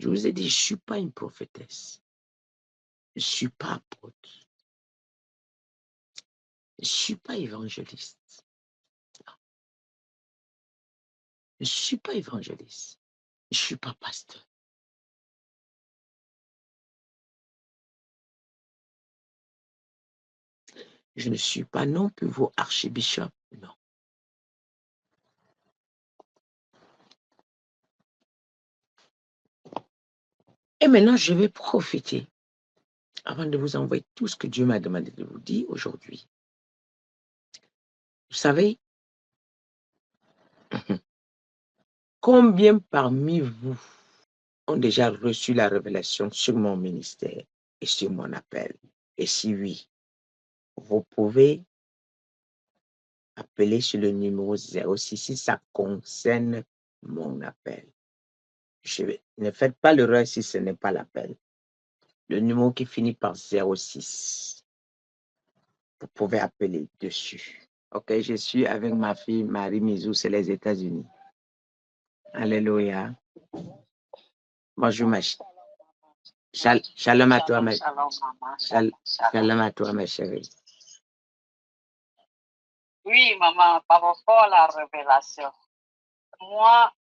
Je vous ai dit, je ne suis pas une prophétesse. Je ne suis pas apôtre. Je ne suis pas évangéliste. Je ne suis pas évangéliste. Je ne suis pas pasteur. Je ne suis pas non plus vos archibishops, non. Et maintenant, je vais profiter avant de vous envoyer tout ce que Dieu m'a demandé de vous dire aujourd'hui. Vous savez, combien parmi vous ont déjà reçu la révélation sur mon ministère et sur mon appel? Et si oui, vous pouvez appeler sur le numéro 06 si ça concerne mon appel. Ne faites pas l'erreur si ce n'est pas l'appel. Le numéro qui finit par 06. Vous pouvez appeler dessus. Ok, je suis avec ma fille Marie Mizou, c'est les États-Unis. Alléluia. Bonjour ma chérie. Shalom à toi, Shalom à toi, ma chérie. Oui, maman, par rapport à la révélation. Moi,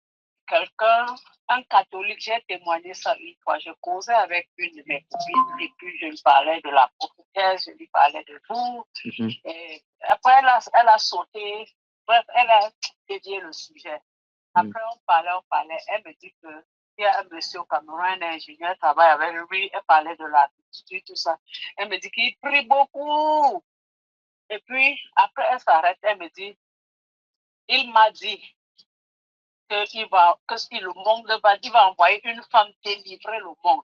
un catholique, j'ai témoigné ça une fois. Je causais avec une de mes copines et puis je lui parlais de la prophétesse, je lui parlais de vous. Et après, elle a sauté. Bref, elle a dévié le sujet. Après, on parlait. Elle me dit que il y a un monsieur au Cameroun, un ingénieur, travaille avec lui. Elle parlait de la ministère, tout ça. Elle me dit qu'il prie beaucoup. Et puis, après, elle s'arrête. Elle me dit, il m'a dit que le monde il va envoyer une femme délivrer le monde.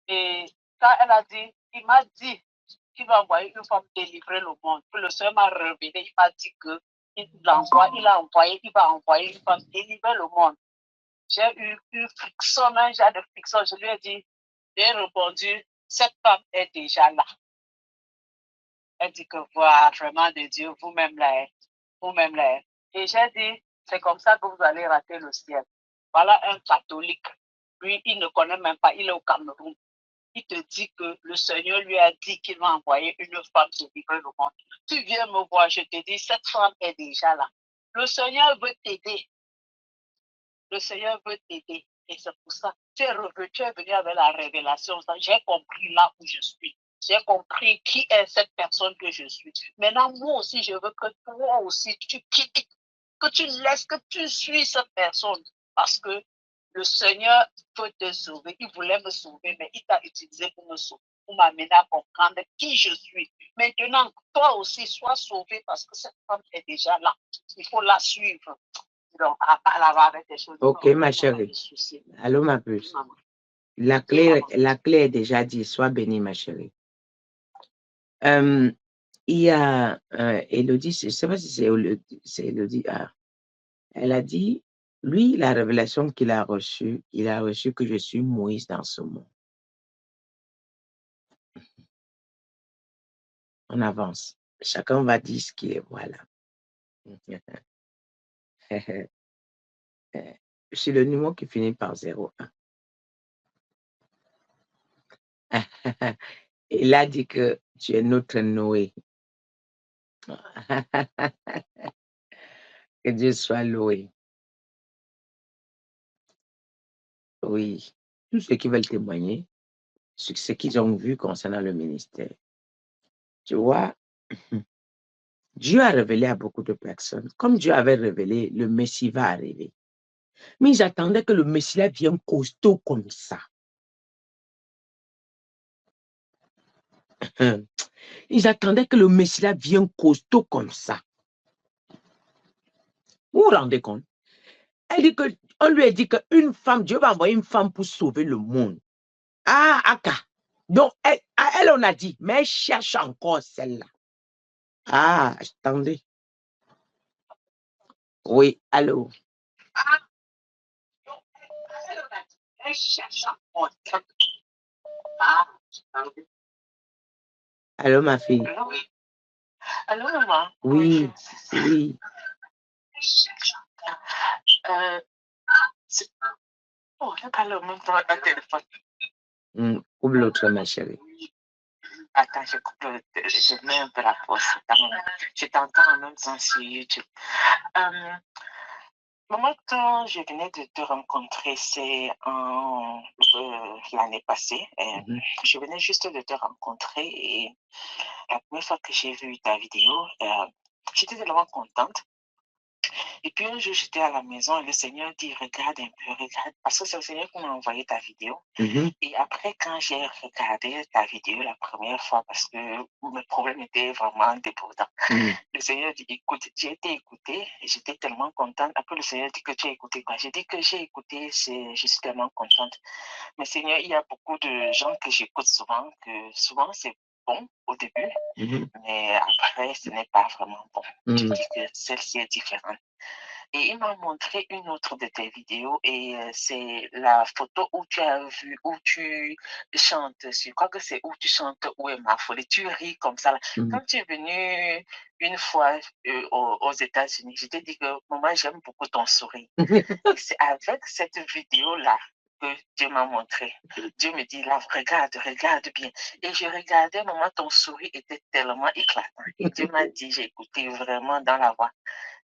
Et quand elle a dit, il m'a dit qu'il va envoyer une femme délivrer le monde. Puis le Seigneur m'a révélé, il m'a dit que il va envoyer une femme délivrer le monde. J'ai eu une friction, un genre de friction. Je lui ai dit, j'ai répondu, cette femme est déjà là. Elle dit que voilà, vraiment de Dieu, vous-même là. Et j'ai dit, c'est comme ça que vous allez rater le ciel. Voilà un catholique. Lui, il ne connaît même pas, il est au Cameroun. Il te dit que le Seigneur lui a dit qu'il va envoyer une femme délivrer le monde. Tu viens me voir, je te dis, cette femme est déjà là. Le Seigneur veut t'aider. Le Seigneur veut t'aider. Et c'est pour ça, tu es venu avec la révélation. J'ai compris là où je suis. J'ai compris qui est cette personne que je suis. Maintenant, moi aussi, je veux que toi aussi, tu quittes, que tu laisses, que tu suis cette personne. Parce que le Seigneur peut te sauver. Il voulait me sauver, mais il t'a utilisé pour me sauver, pour m'amener à comprendre qui je suis. Maintenant, toi aussi, sois sauvé parce que cette femme est déjà là. Il faut la suivre. Donc, avec des choses. Ok, ma chérie. Allô, ma puce. La clé est déjà dit. Sois bénie, ma chérie. Il y a Elodie, je ne sais pas si c'est Elodie. Elle a dit, lui, la révélation qu'il a reçue, il a reçu que je suis Moïse dans ce monde. On avance. Chacun va dire ce qu'il est. Voilà. C'est le numéro qui finit par 01. Il a dit que tu es notre Noé. Que Dieu soit loué. Oui. Tous ceux qui veulent témoigner, ce qu'ils ont vu concernant le ministère. Tu vois, Dieu a révélé à beaucoup de personnes. Comme Dieu avait révélé, le Messie va arriver. Mais ils attendaient que le Messie vienne costaud comme ça. Ils attendaient que le Messie vienne costaud comme ça. Vous vous rendez compte? On lui a dit qu'une femme, Dieu va envoyer une femme pour sauver le monde. Ah, Aka. Donc, elle on a dit, mais elle cherche encore celle-là. Ah, attendez. Oui, allô. Elle cherche encore celle-là. Ah, attendez. Allô, ma fille. Allô, maman. Oui, oui. Oh, il n'y a pas le même temps un téléphone. Coupe l'autre, ma chérie. Attends, je coupe je mets un peu la pause. Je t'entends en même temps sur YouTube. Maman, quand je venais de te rencontrer, c'est l'année passée. Je venais juste de te rencontrer et la première fois que j'ai vu ta vidéo, j'étais tellement contente. Et puis un jour, j'étais à la maison et le Seigneur dit, regarde un peu, regarde, parce que c'est le Seigneur qui m'a envoyé ta vidéo. Et après, quand j'ai regardé ta vidéo la première fois, parce que mes problèmes étaient vraiment débordants, le Seigneur dit, écoute, j'ai été écoutée et j'étais tellement contente. Après, le Seigneur dit que tu as écouté quoi? J'ai dit que j'ai écouté, je suis tellement contente. Mais Seigneur, il y a beaucoup de gens que j'écoute souvent, que souvent c'est bon au début, mais après, ce n'est pas vraiment bon. Tu dis que celle-ci est différente. Et il m'a montré une autre de tes vidéos et c'est la photo où tu as vu, où tu chantes. Je crois que c'est où tu chantes Où est ma folie. Tu ris comme ça. Quand tu es venu une fois aux États-Unis, je t'ai dit que maman, j'aime beaucoup ton sourire. Et c'est avec cette vidéo-là que Dieu m'a montré. Dieu me dit, là, regarde bien. Et je regardais, maman, ton sourire était tellement éclatant. Et Dieu m'a dit, j'ai écouté vraiment dans la voix.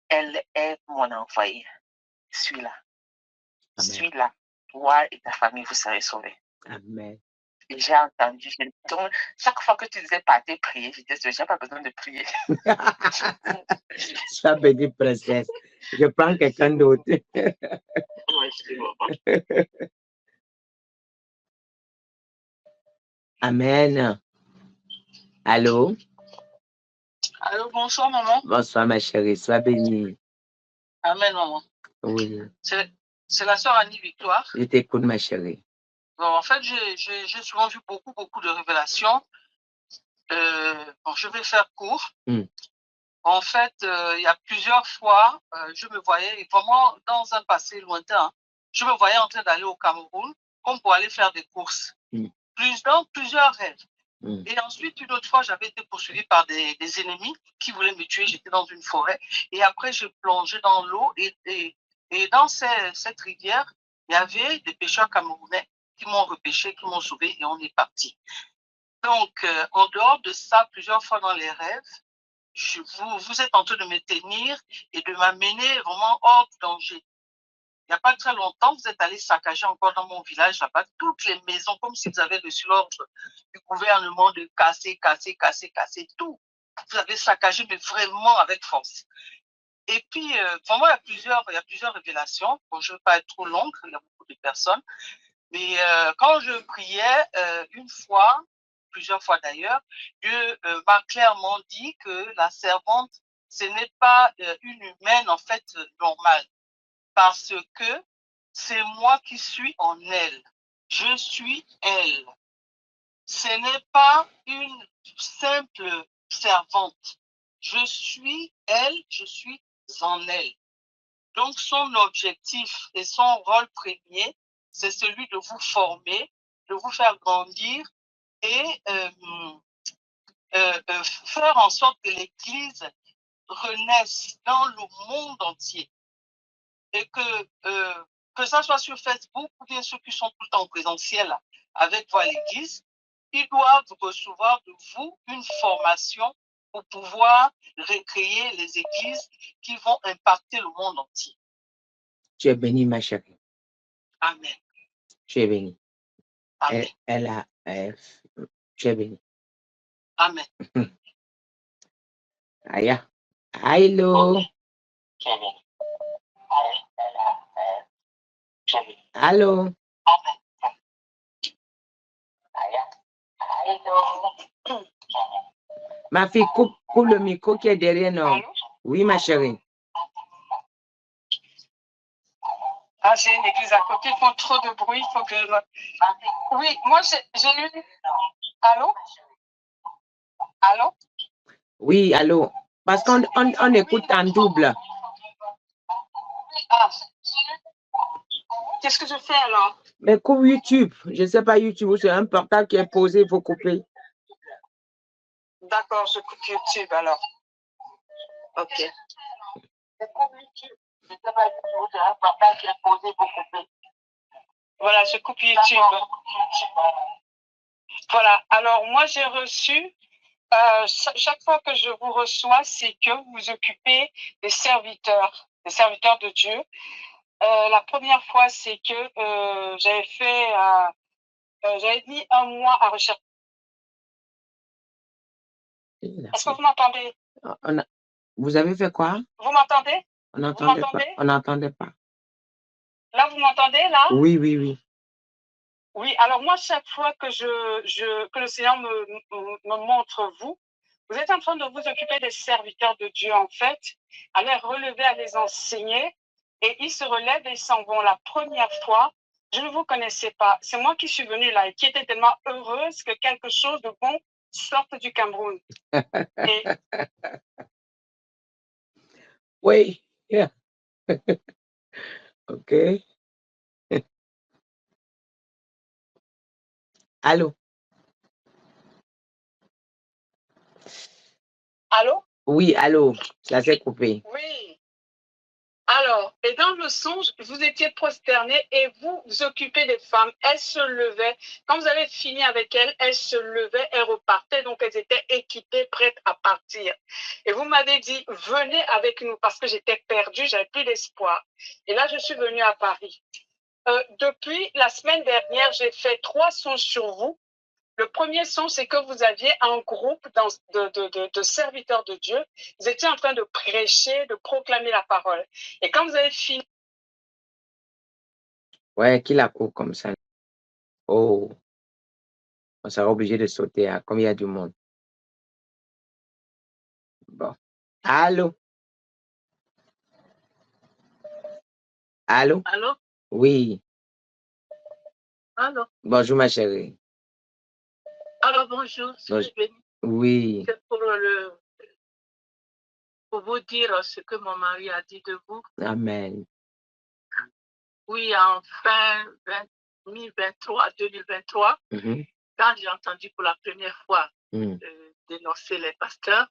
Elle est mon envoyée. Suis-la. Suis-la. Toi et ta famille, vous serez sauvés. Amen. Et j'ai entendu. Donc, chaque fois que tu disais partez prier, je disais, j'ai pas besoin de prier. Sois bénie, princesse. Je prends quelqu'un d'autre. Amen. Allô? Allô, bonsoir, maman. Bonsoir, ma chérie. Sois bénie. Amen, maman. Oui. C'est la sœur Annie Victoire. Je t'écoute, ma chérie. Bon, en fait, j'ai souvent vu beaucoup de révélations. Bon, je vais faire court. En fait, il y a plusieurs fois, je me voyais vraiment dans un passé lointain. Je me voyais en train d'aller au Cameroun comme pour aller faire des courses. Dans plusieurs rêves. Et ensuite, une autre fois, j'avais été poursuivie par des ennemis qui voulaient me tuer. J'étais dans une forêt. Et après, je plongeais dans l'eau. Et dans cette rivière, il y avait des pêcheurs camerounais qui m'ont repêché, qui m'ont sauvé et on est parti. Donc, en dehors de ça, plusieurs fois dans les rêves, vous êtes en train de me tenir et de m'amener vraiment hors du danger. Il n'y a pas très longtemps, vous êtes allé saccager encore dans mon village là-bas toutes les maisons, comme si vous avez reçu l'ordre du gouvernement de casser tout. Vous avez saccagé, mais vraiment avec force. Et puis, vraiment, il y a plusieurs révélations. Bon, je ne veux pas être trop longue, il y a beaucoup de personnes. Mais quand je priais, une fois, plusieurs fois d'ailleurs, Dieu m'a clairement dit que la servante, ce n'est pas une humaine, en fait, normale. Parce que c'est moi qui suis en elle. Je suis elle. Ce n'est pas une simple servante. Je suis elle, je suis en elle. Donc son objectif et son rôle premier, c'est celui de vous former, de vous faire grandir et faire en sorte que l'Église renaisse dans le monde entier. Et que ça soit sur Facebook ou bien ceux qui sont tout le temps en présentiel avec vous à l'église, ils doivent recevoir de vous une formation pour pouvoir recréer les églises qui vont impacter le monde entier. Tu es bénie, ma chérie. Amen. Tu es bénie. Amen. L-A-F. Tu es bénie. Amen. Aya. Hello. Allô? Ma fille, coupe le micro qui est derrière nous. Oui, ma chérie. Ah, j'ai une église à côté, il faut trop de bruit, il faut que... Oui, moi j'ai lu... Allô? Allô? Oui, allô? Parce qu'on écoute en double. Ah. Qu'est-ce que je fais alors? Mais coupe YouTube. Je ne sais pas YouTube, c'est un portable qui est posé, il faut couper. D'accord, je coupe YouTube alors. Ok. Je coupe YouTube. Je ne sais pas YouTube, c'est un portable qui est posé, il faut couper. Voilà, je coupe YouTube. Voilà, alors moi j'ai reçu, chaque fois que je vous reçois, c'est que vous vous occupez des serviteurs de Dieu. La première fois, c'est que j'avais fait, j'avais mis 1 mois à rechercher. Est-ce que vous m'entendez? Vous avez fait quoi? Vous m'entendez? On n'entendait pas. On n'entendait pas. Là, vous m'entendez, là? Oui, oui, oui. Oui, alors moi, chaque fois que que le Seigneur me montre vous êtes en train de vous occuper des serviteurs de Dieu, en fait, à les relever, à les enseigner, et ils se relèvent et s'en vont. La première fois, je ne vous connaissais pas. C'est moi qui suis venue là et qui était tellement heureuse que quelque chose de bon sorte du Cameroun. Et... Oui, yeah. OK. Allô? Allô? Oui, allô, ça s'est coupé. Oui. Alors, et dans le songe, vous étiez prosternés et vous vous occupez des femmes. Elles se levaient. Quand vous avez fini avec elles, elles se levaient et repartaient. Donc, elles étaient équipées, prêtes à partir. Et vous m'avez dit, venez avec nous parce que j'étais perdue, j'avais plus d'espoir. Et là, je suis venue à Paris. Depuis la semaine dernière, j'ai fait 3 songes sur vous. Le premier son, c'est que vous aviez un groupe de serviteurs de Dieu. Vous étiez en train de prêcher, de proclamer la parole. Et quand vous avez fini... Ouais, qui la coupe comme ça? Oh, on sera obligé de sauter, hein, comme il y a du monde. Bon. Allô? Allô? Allô? Oui. Allô? Bonjour, ma chérie. Alors, bonjour. Oui. C'est pour vous dire ce que mon mari a dit de vous. Amen. Oui, en fin 2023, quand j'ai entendu pour la première fois dénoncer les pasteurs,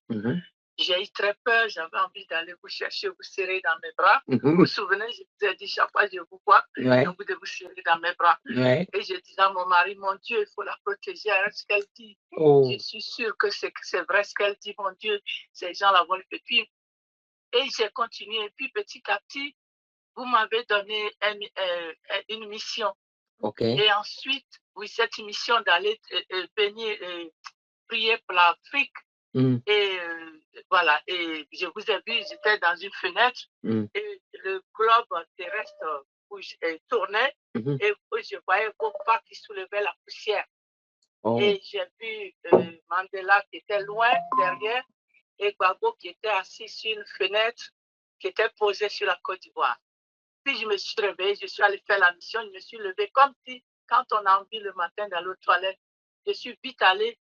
j'ai eu très peur, j'avais envie d'aller vous chercher, vous serrer dans mes bras. Vous vous souvenez, je vous ai dit chaque fois que je vous vois, j'ai envie de vous serrer dans mes bras. Et je disais à mon mari, mon Dieu, il faut la protéger, arrête ce qu'elle dit. Je suis sûre que c'est vrai ce qu'elle dit, mon Dieu, ces gens-là vont le faire. Et j'ai continué, et puis petit à petit, vous m'avez donné une mission. Et ensuite, oui, cette mission d'aller venir prier pour l'Afrique. Et voilà, et je vous ai vu, j'étais dans une fenêtre et le globe terrestre où je tournais et où je voyais vos pas qui soulevaient la poussière. Et j'ai vu Mandela qui était loin derrière et Gbagbo qui était assis sur une fenêtre qui était posée sur la Côte d'Ivoire. Puis je me suis réveillée, je suis allée faire la mission, je me suis levée comme si quand on a envie le matin d'aller aux toilettes, je suis vite allée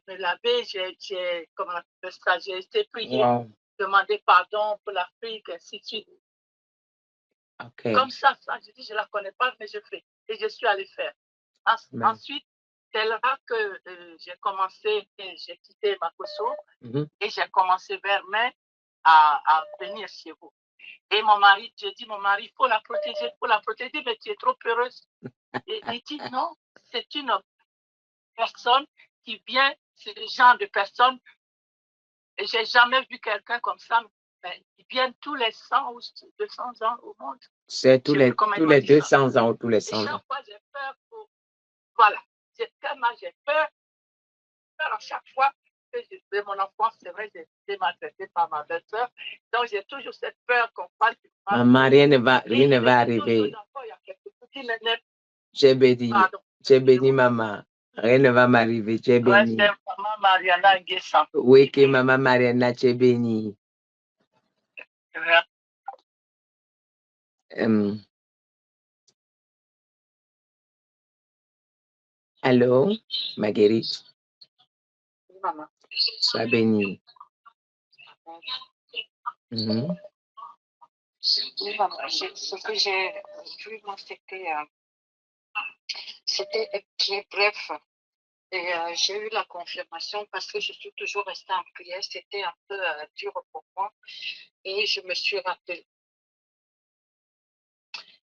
me laver, j'ai été prier, demander pardon pour l'Afrique, ainsi de suite. Comme ça, je dis, je ne la connais pas, mais je fais. Et je suis allée faire. Ensuite, c'est là que j'ai commencé, j'ai quitté Makosso et j'ai commencé vers mai à venir chez vous. Et mon mari, j'ai dit, mon mari, il faut la protéger, mais tu es trop heureuse. Et il dit, non, c'est une personne qui vient, c'est le genre de personne, et j'ai jamais vu quelqu'un comme ça, mais ils viennent tous les 100 ou 200 ans au monde. C'est tous les 200 ans ou tous les 100 ans. Et chaque fois, j'ai peur voilà, j'ai peur à chaque fois que je fais mon enfance, c'est vrai, j'ai été maltraitée par ma belle-sœur. Donc, j'ai toujours cette peur qu'on parle du mal. Maman, rien ne va arriver. J'ai béni, maman. Rien ne va m'arriver, tu es béni. Ouais, c'est maman Mariana Nguessan. Oui, que maman Mariana, tu es béni. Allô, Marguerite. Oui, maman. Sois bénie. Oui, maman. Ce que j'ai vu, moi, c'était très bref. Et j'ai eu la confirmation parce que je suis toujours restée en prière. C'était un peu dur pour moi. Et je me suis rappelée.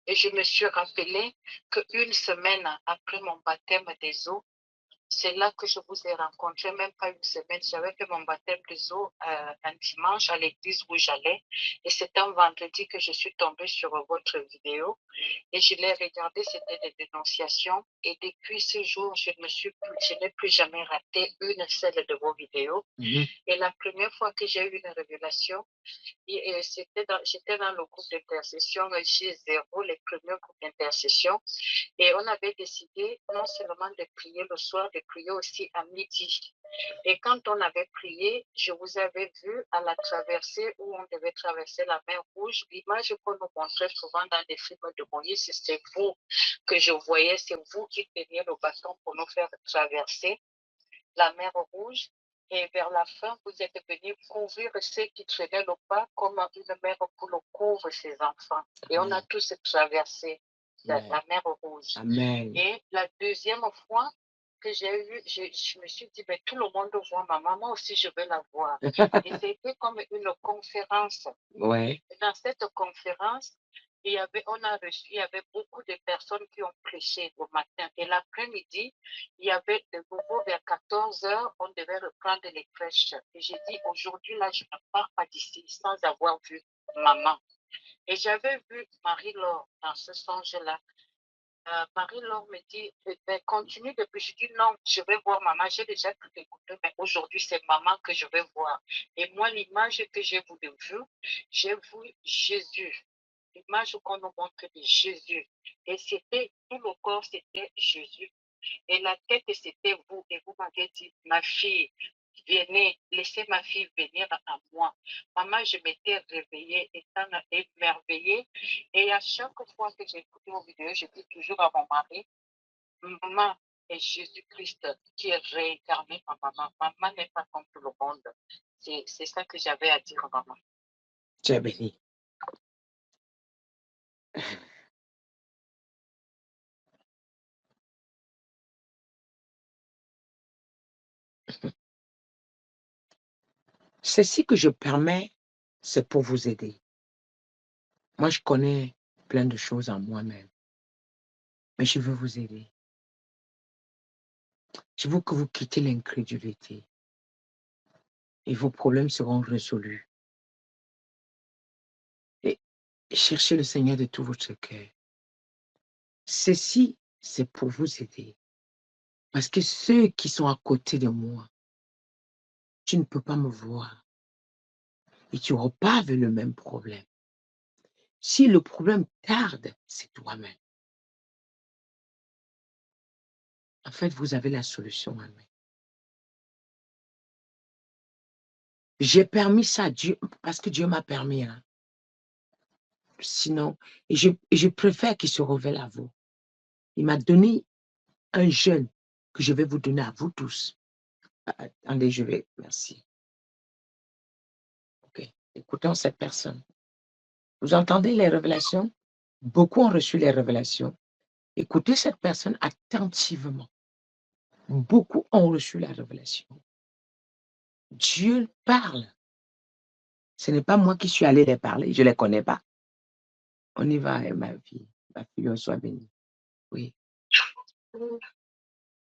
Et je me suis rappelé qu'une semaine après mon baptême des eaux, c'est là que je vous ai rencontré, même pas une semaine. J'avais fait mon baptême des eaux un dimanche à l'église où j'allais. Et c'était un vendredi que je suis tombée sur votre vidéo. Et je l'ai regardé, c'était des dénonciations. Et depuis ce jour, je n'ai plus jamais raté une seule de vos vidéos. Et la première fois que j'ai eu une révélation, j'étais dans le groupe d'intercession G0, les premiers groupes d'intercession. Et on avait décidé non seulement de prier le soir, de prier aussi à midi. Et quand on avait prié, je vous avais vu à la traversée où on devait traverser la mer Rouge. L'image qu'on nous montrait souvent dans les films de Moïse, c'est vous que je voyais, c'est vous qui teniez le bâton pour nous faire traverser la mer Rouge. Et vers la fin, vous êtes venu couvrir ceux qui traînaient le pas comme une mère pour le couvre ses enfants. Et on a tous traversé la mer Rouge. Amen. Et la deuxième fois que j'ai eu, je me suis dit, mais tout le monde voit ma maman aussi, je vais la voir. Et c'était comme une conférence. Ouais. Et dans cette conférence, il y avait beaucoup de personnes qui ont prêché au matin. Et l'après-midi, il y avait de nouveau vers 14 heures, on devait reprendre les prêches. Et j'ai dit, aujourd'hui, là, je ne pars pas d'ici sans avoir vu maman. Et j'avais vu Marie-Laure dans ce songe-là. Marie-Laure me dit, continue depuis. Je dis non, je vais voir maman. J'ai déjà tout écouté, mais aujourd'hui, c'est maman que je vais voir. Et moi, l'image que j'ai vue, j'ai vu Jésus. L'image qu'on nous montre de Jésus. Et c'était, tout le corps, c'était Jésus. Et la tête, c'était vous. Et vous m'avez dit, ma fille, venez, laissez ma fille venir à moi. Maman, je m'étais réveillée, étant émerveillée. Et à chaque fois que j'ai écouté vos vidéos, je dis toujours à mon mari, maman est Jésus-Christ qui est réincarné en maman. Maman n'est pas comme tout le monde. C'est ça que j'avais à dire, maman. Tu es béni. Ceci que je permets, c'est pour vous aider. Moi, je connais plein de choses en moi-même, mais je veux vous aider. Je veux que vous quittez l'incrédulité et vos problèmes seront résolus. Et cherchez le Seigneur de tout votre cœur. Ceci, c'est pour vous aider. Parce que ceux qui sont à côté de moi, tu ne peux pas me voir. Et tu repars avec le même problème. Si le problème tarde, c'est toi-même. En fait, vous avez la solution en main. J'ai permis ça à Dieu, parce que Dieu m'a permis. Hein. Sinon, et je préfère qu'il se révèle à vous. Il m'a donné un jeûne que je vais vous donner à vous tous. Attendez, merci. Ok, écoutons cette personne. Vous entendez les révélations? Beaucoup ont reçu les révélations. Écoutez cette personne attentivement. Beaucoup ont reçu la révélation. Dieu parle. Ce n'est pas moi qui suis allé les parler, je ne les connais pas. On y va, ma fille. Ma fille, soit bénie. Oui.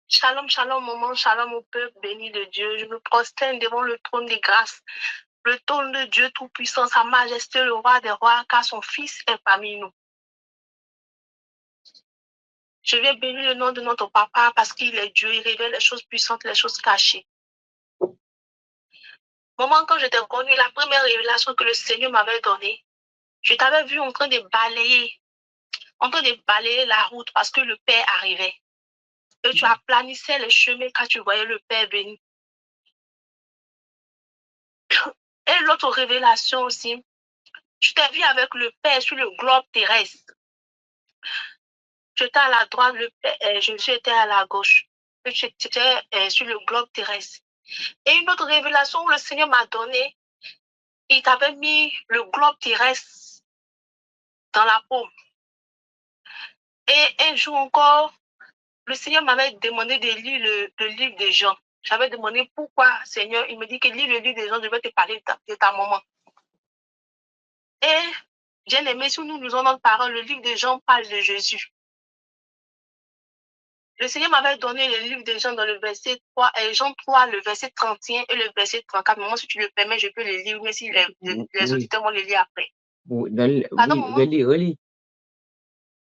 Shalom, shalom, maman, shalom au peuple béni de Dieu. Je me prosterne devant le trône des grâces, le trône de Dieu Tout-Puissant, Sa Majesté, le roi des rois, car son Fils est parmi nous. Je viens bénir le nom de notre papa parce qu'il est Dieu, il révèle les choses puissantes, les choses cachées. Maman, quand je t'ai connu, la première révélation que le Seigneur m'avait donnée, je t'avais vu en train de balayer la route parce que le Père arrivait. Et tu aplanissais les chemins quand tu voyais le Père béni. Et l'autre révélation aussi, je t'ai vu avec le Père sur le globe terrestre. J'étais à la droite, j'étais à la gauche. J'étais sur le globe terrestre. Et une autre révélation où le Seigneur m'a donné, il t'avait mis le globe terrestre dans la paume. Et un jour encore, le Seigneur m'avait demandé de lire le livre des gens. J'avais demandé pourquoi, Seigneur. Il me dit que lis le livre des gens, je vais te parler de ta maman. Et Bien aimé, si nous lisons notre parole, le livre de Jean parle de Jésus. Le Seigneur m'avait donné le livre de Jean dans le verset 3, Jean 3, le verset 31 et le verset 34. Maman, si tu le permets, je peux le lire, mais si les auditeurs vont le lire après. Oui, relis.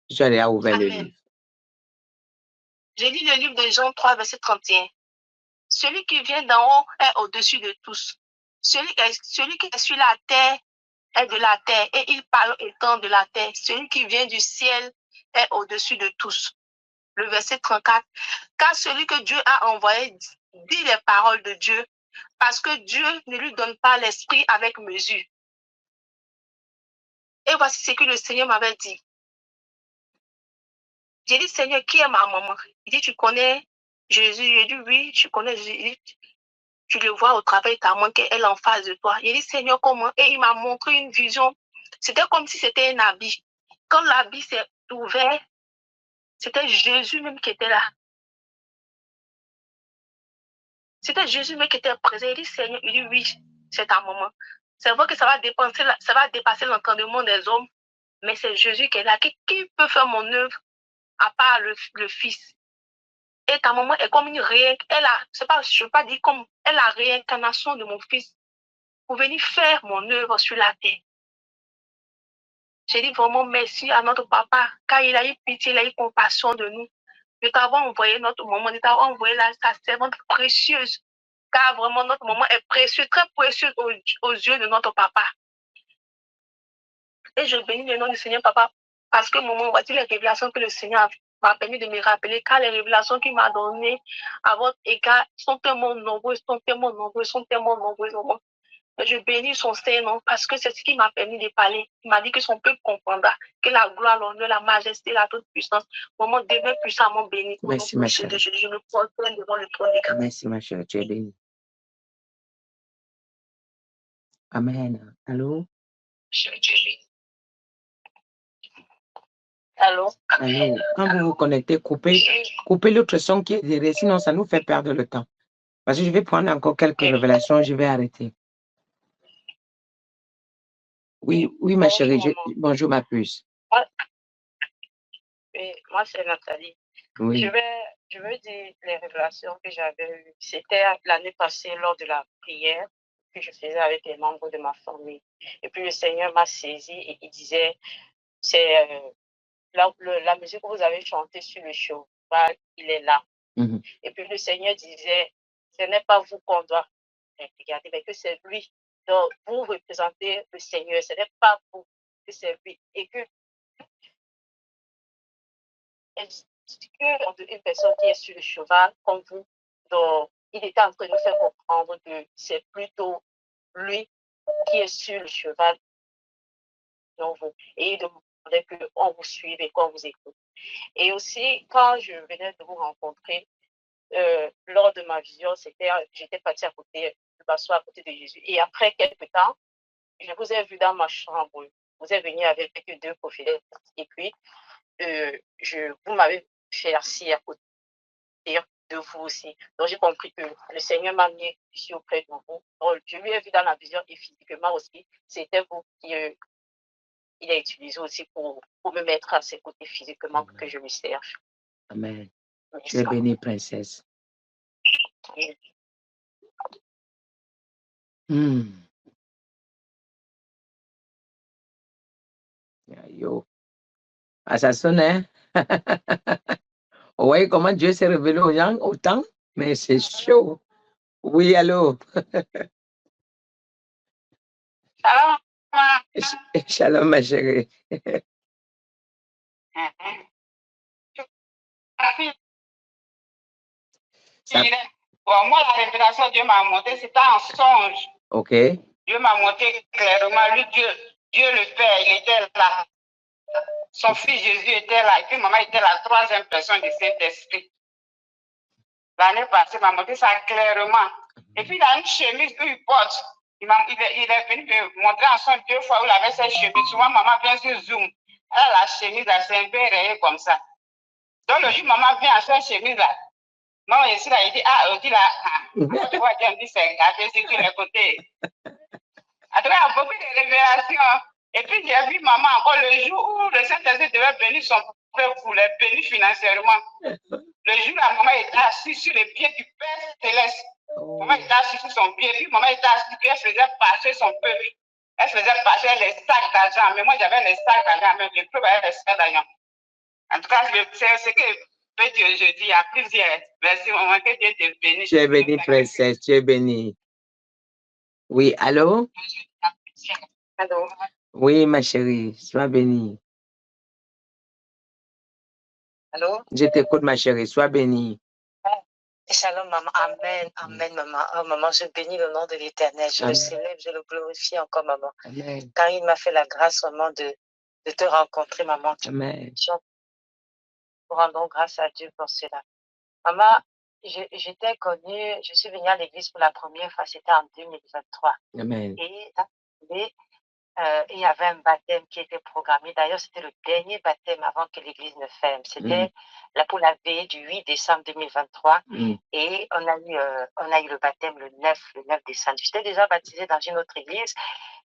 J'allais ouvrir le livre. J'ai lu le livre de Jean 3, verset 31. Celui qui vient d'en haut est au-dessus de tous. Celui qui est sur la terre est de la terre et il parle étant de la terre. Celui qui vient du ciel est au-dessus de tous. Le verset 34. Car celui que Dieu a envoyé dit les paroles de Dieu, parce que Dieu ne lui donne pas l'esprit avec mesure. Et voici ce que le Seigneur m'avait dit. J'ai dit, Seigneur, qui est ma maman? Il dit, tu connais Jésus? J'ai dit, oui, je connais Jésus. Tu le vois au travers de ta main qu'elle est en face de toi. J'ai dit, Seigneur, comment? Et il m'a montré une vision. C'était comme si c'était un habit. Quand l'habit s'est ouvert, c'était Jésus même qui était là. C'était Jésus même qui était présent. Il dit, Seigneur, il dit, oui, c'est ta maman. C'est vrai que ça va dépasser l'entendement des hommes, mais c'est Jésus qui est là. Qui peut faire mon œuvre à part le Fils? Et ta maman est comme une je veux pas dire comme la réincarnation de mon Fils pour venir faire mon œuvre sur la terre. J'ai dit vraiment merci à notre papa, car il a eu pitié, il a eu compassion de nous. Nous t'avons envoyé notre maman, nous t'avons envoyé sa servante précieuse, car vraiment notre maman est précieuse, très précieuse aux yeux de notre papa. Et je bénis le nom du Seigneur, papa, parce que maman, voici les révélations que le Seigneur m'a permis de me rappeler, car les révélations qu'il m'a données à votre égard sont tellement nombreuses. Je bénis son Saint-Nom parce que c'est ce qui m'a permis de parler. Il m'a dit que son peuple comprendra que la gloire, l'honneur, la majesté, la toute puissance, maman demeure puissamment béni. Merci, ma chère. Je me prosterne devant le trône de grâce. Merci, ma chère. Tu es bénie. Amen. Allô? Allô? Allô? Quand vous vous connectez, coupez l'autre son qui est derrière, sinon ça nous fait perdre le temps. Parce que je vais prendre encore quelques révélations, je vais arrêter. Oui, ma chérie. Bonjour, ma puce. Oui, moi, c'est Nathalie. Oui. Je veux dire les révélations que j'avais eues. C'était l'année passée lors de la prière que je faisais avec les membres de ma famille. Et puis le Seigneur m'a saisi et il disait, c'est la musique que vous avez chantée sur le cheval, il est là. Mm-hmm. Et puis le Seigneur disait, ce n'est pas vous qu'on doit regarder, mais que c'est lui. Donc, vous représentez le Seigneur, ce n'est pas vous, que c'est lui. Et que une personne qui est sur le cheval, comme vous, donc, il était en train de nous faire comprendre que c'est plutôt lui qui est sur le cheval, donc vous. Et il demandait qu'on vous suive et qu'on vous écoute. Et aussi, quand je venais de vous rencontrer, lors de ma vision, j'étais partie à côté, je m'assois à côté de Jésus. Et après quelques temps, je vous ai vu dans ma chambre. Vous êtes venu avec 2 confidents. Et puis, vous m'avez fait assis à côté de vous aussi. Donc, j'ai compris que le Seigneur m'a mis ici auprès de vous. Donc, je lui ai vu dans la vision et physiquement aussi. C'était vous qui il a utilisé aussi pour me mettre à ses côtés physiquement pour que je lui serve. Amen. Tu es bénie, princesse. Yo. Ah, ça sonne, hein? Vous voyez comment Dieu s'est révélé aux gens autant? Mais c'est chaud. Oui, allô? Shalom. Shalom, ma chérie. Moi, la révélation Dieu m'a montré, c'était un songe. OK. Dieu m'a montré clairement, lui, Dieu le Père, il était là. Son fils Jésus était là. Et puis maman était la 3e personne du Saint-Esprit. L'année passée, il m'a montré ça clairement. Et puis il a une chemise qu'il porte. Il est venu me montrer en son 2 fois où il avait cette chemise. Souvent, maman vient sur Zoom. Elle a la chemise là, c'est un peu rayé comme ça. Donc le jour, maman vient en cette chemise là. Maman ici là, il dit, on dit là, tu vois, Dieu me dit, c'est gâté sur tous les côtés. En tout cas, il y a beaucoup de révélations. Et puis, j'ai vu maman encore le jour où le Saint-Esprit devait bénir son peuple pour les bénir financièrement. Le jour où la maman était assise sur les pieds du Père Céleste. Maman était assise sur son pied, puis maman était assise, puis elle faisait passer son peuple. Elle faisait passer les sacs d'argent, mais moi j'avais les sacs d'argent, même le peuple avait les sacs d'argent. En tout cas, c'est ce que Dieu, je dis à plusieurs. Merci maman, que Dieu te bénisse. Tu es bénie, princesse, tu es bénie. Oui, allô? Allô? Oui, ma chérie, sois bénie. Allô? Je t'écoute, ma chérie, sois bénie. Shalom, maman. Amen. Amen, maman. Oh, maman, je bénis le nom de l'Éternel. Je le célèbre, je le glorifie encore, maman. Amen. Car il m'a fait la grâce, maman, de te rencontrer, maman. Amen. Nous rendons grâce à Dieu pour cela. Maman, j'étais connue, je suis venue à l'église pour la première fois, c'était en 2023. Amen. Et il y avait un baptême qui était programmé. D'ailleurs, c'était le dernier baptême avant que l'église ne ferme. C'était là pour la veille du 8 décembre 2023. Et on a eu le baptême le 9 décembre. J'étais déjà baptisée dans une autre église,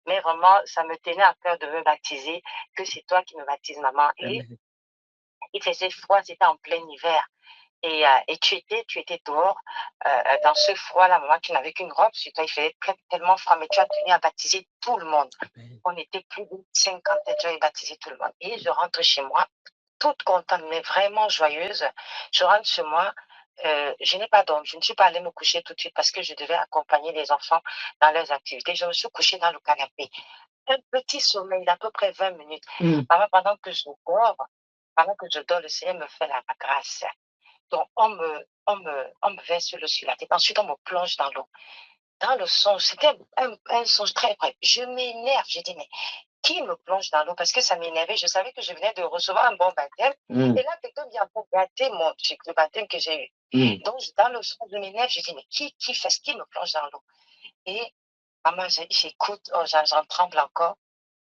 mais vraiment, ça me tenait à cœur de me baptiser, que c'est toi qui me baptises, maman. Et il faisait froid, c'était en plein hiver. Et tu étais dehors, dans ce froid-là, maman, tu n'avais qu'une robe sur toi, il faisait tellement froid, mais tu as tenu à baptiser tout le monde. On était plus de 50 et tu as baptisé tout le monde. Et je rentre chez moi, toute contente, mais vraiment joyeuse. Je rentre chez moi, je n'ai pas dormi, je ne suis pas allée me coucher tout de suite parce que je devais accompagner les enfants dans leurs activités. Je me suis couchée dans le canapé. Un petit sommeil d'à peu près 20 minutes. Maman, pendant que je dors, le Seigneur me fait la grâce. Donc, on me verse sur la tête. Ensuite, on me plonge dans l'eau. Dans le songe, c'était un songe très bref. Je m'énerve. J'ai dit, mais qui me plonge dans l'eau? Parce que ça m'énervait. Je savais que je venais de recevoir un bon baptême. Et là, quelqu'un vient pour gâter le baptême que j'ai eu. Donc, dans le songe, je m'énerve. J'ai dit, mais qui me plonge dans l'eau? Et maman, j'écoute, j'en tremble encore.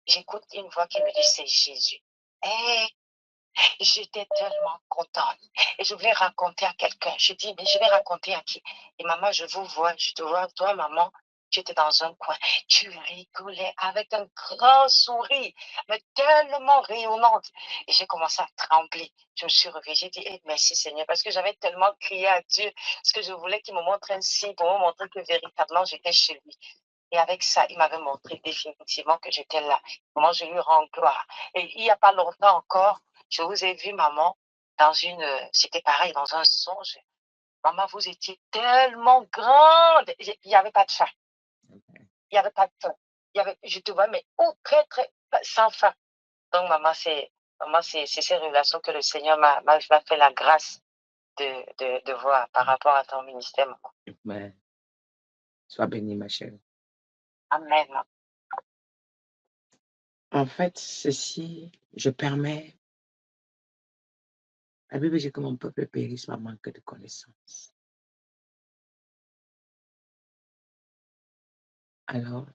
J'écoute une voix qui me dit, c'est Jésus. Et j'étais tellement contente. Et je voulais raconter à quelqu'un. Je dis, mais je vais raconter à qui? Et maman, je te vois, toi, maman, tu étais dans un coin. Tu rigolais avec un grand sourire, mais tellement rayonnante. Et j'ai commencé à trembler. Je me suis réveillée. J'ai dit, merci Seigneur, parce que j'avais tellement crié à Dieu, parce que je voulais qu'il me montre un signe pour me montrer que véritablement j'étais chez lui. Et avec ça, il m'avait montré définitivement que j'étais là. Comment je lui rends gloire. Et il n'y a pas longtemps encore, je vous ai vu, maman, c'était pareil, dans un songe. Maman, vous étiez tellement grande. Il n'y avait pas de fin. Il n'y avait pas de fin. Je te vois, mais très, très, sans fin. Donc, maman, c'est ces relations que le Seigneur m'a fait la grâce de voir par rapport à ton ministère, maman. Amen. Sois bénie, ma chérie. Amen, maman. En fait, ceci, je permets. La Bible dit que mon peuple périsse par manque de connaissance. Alors,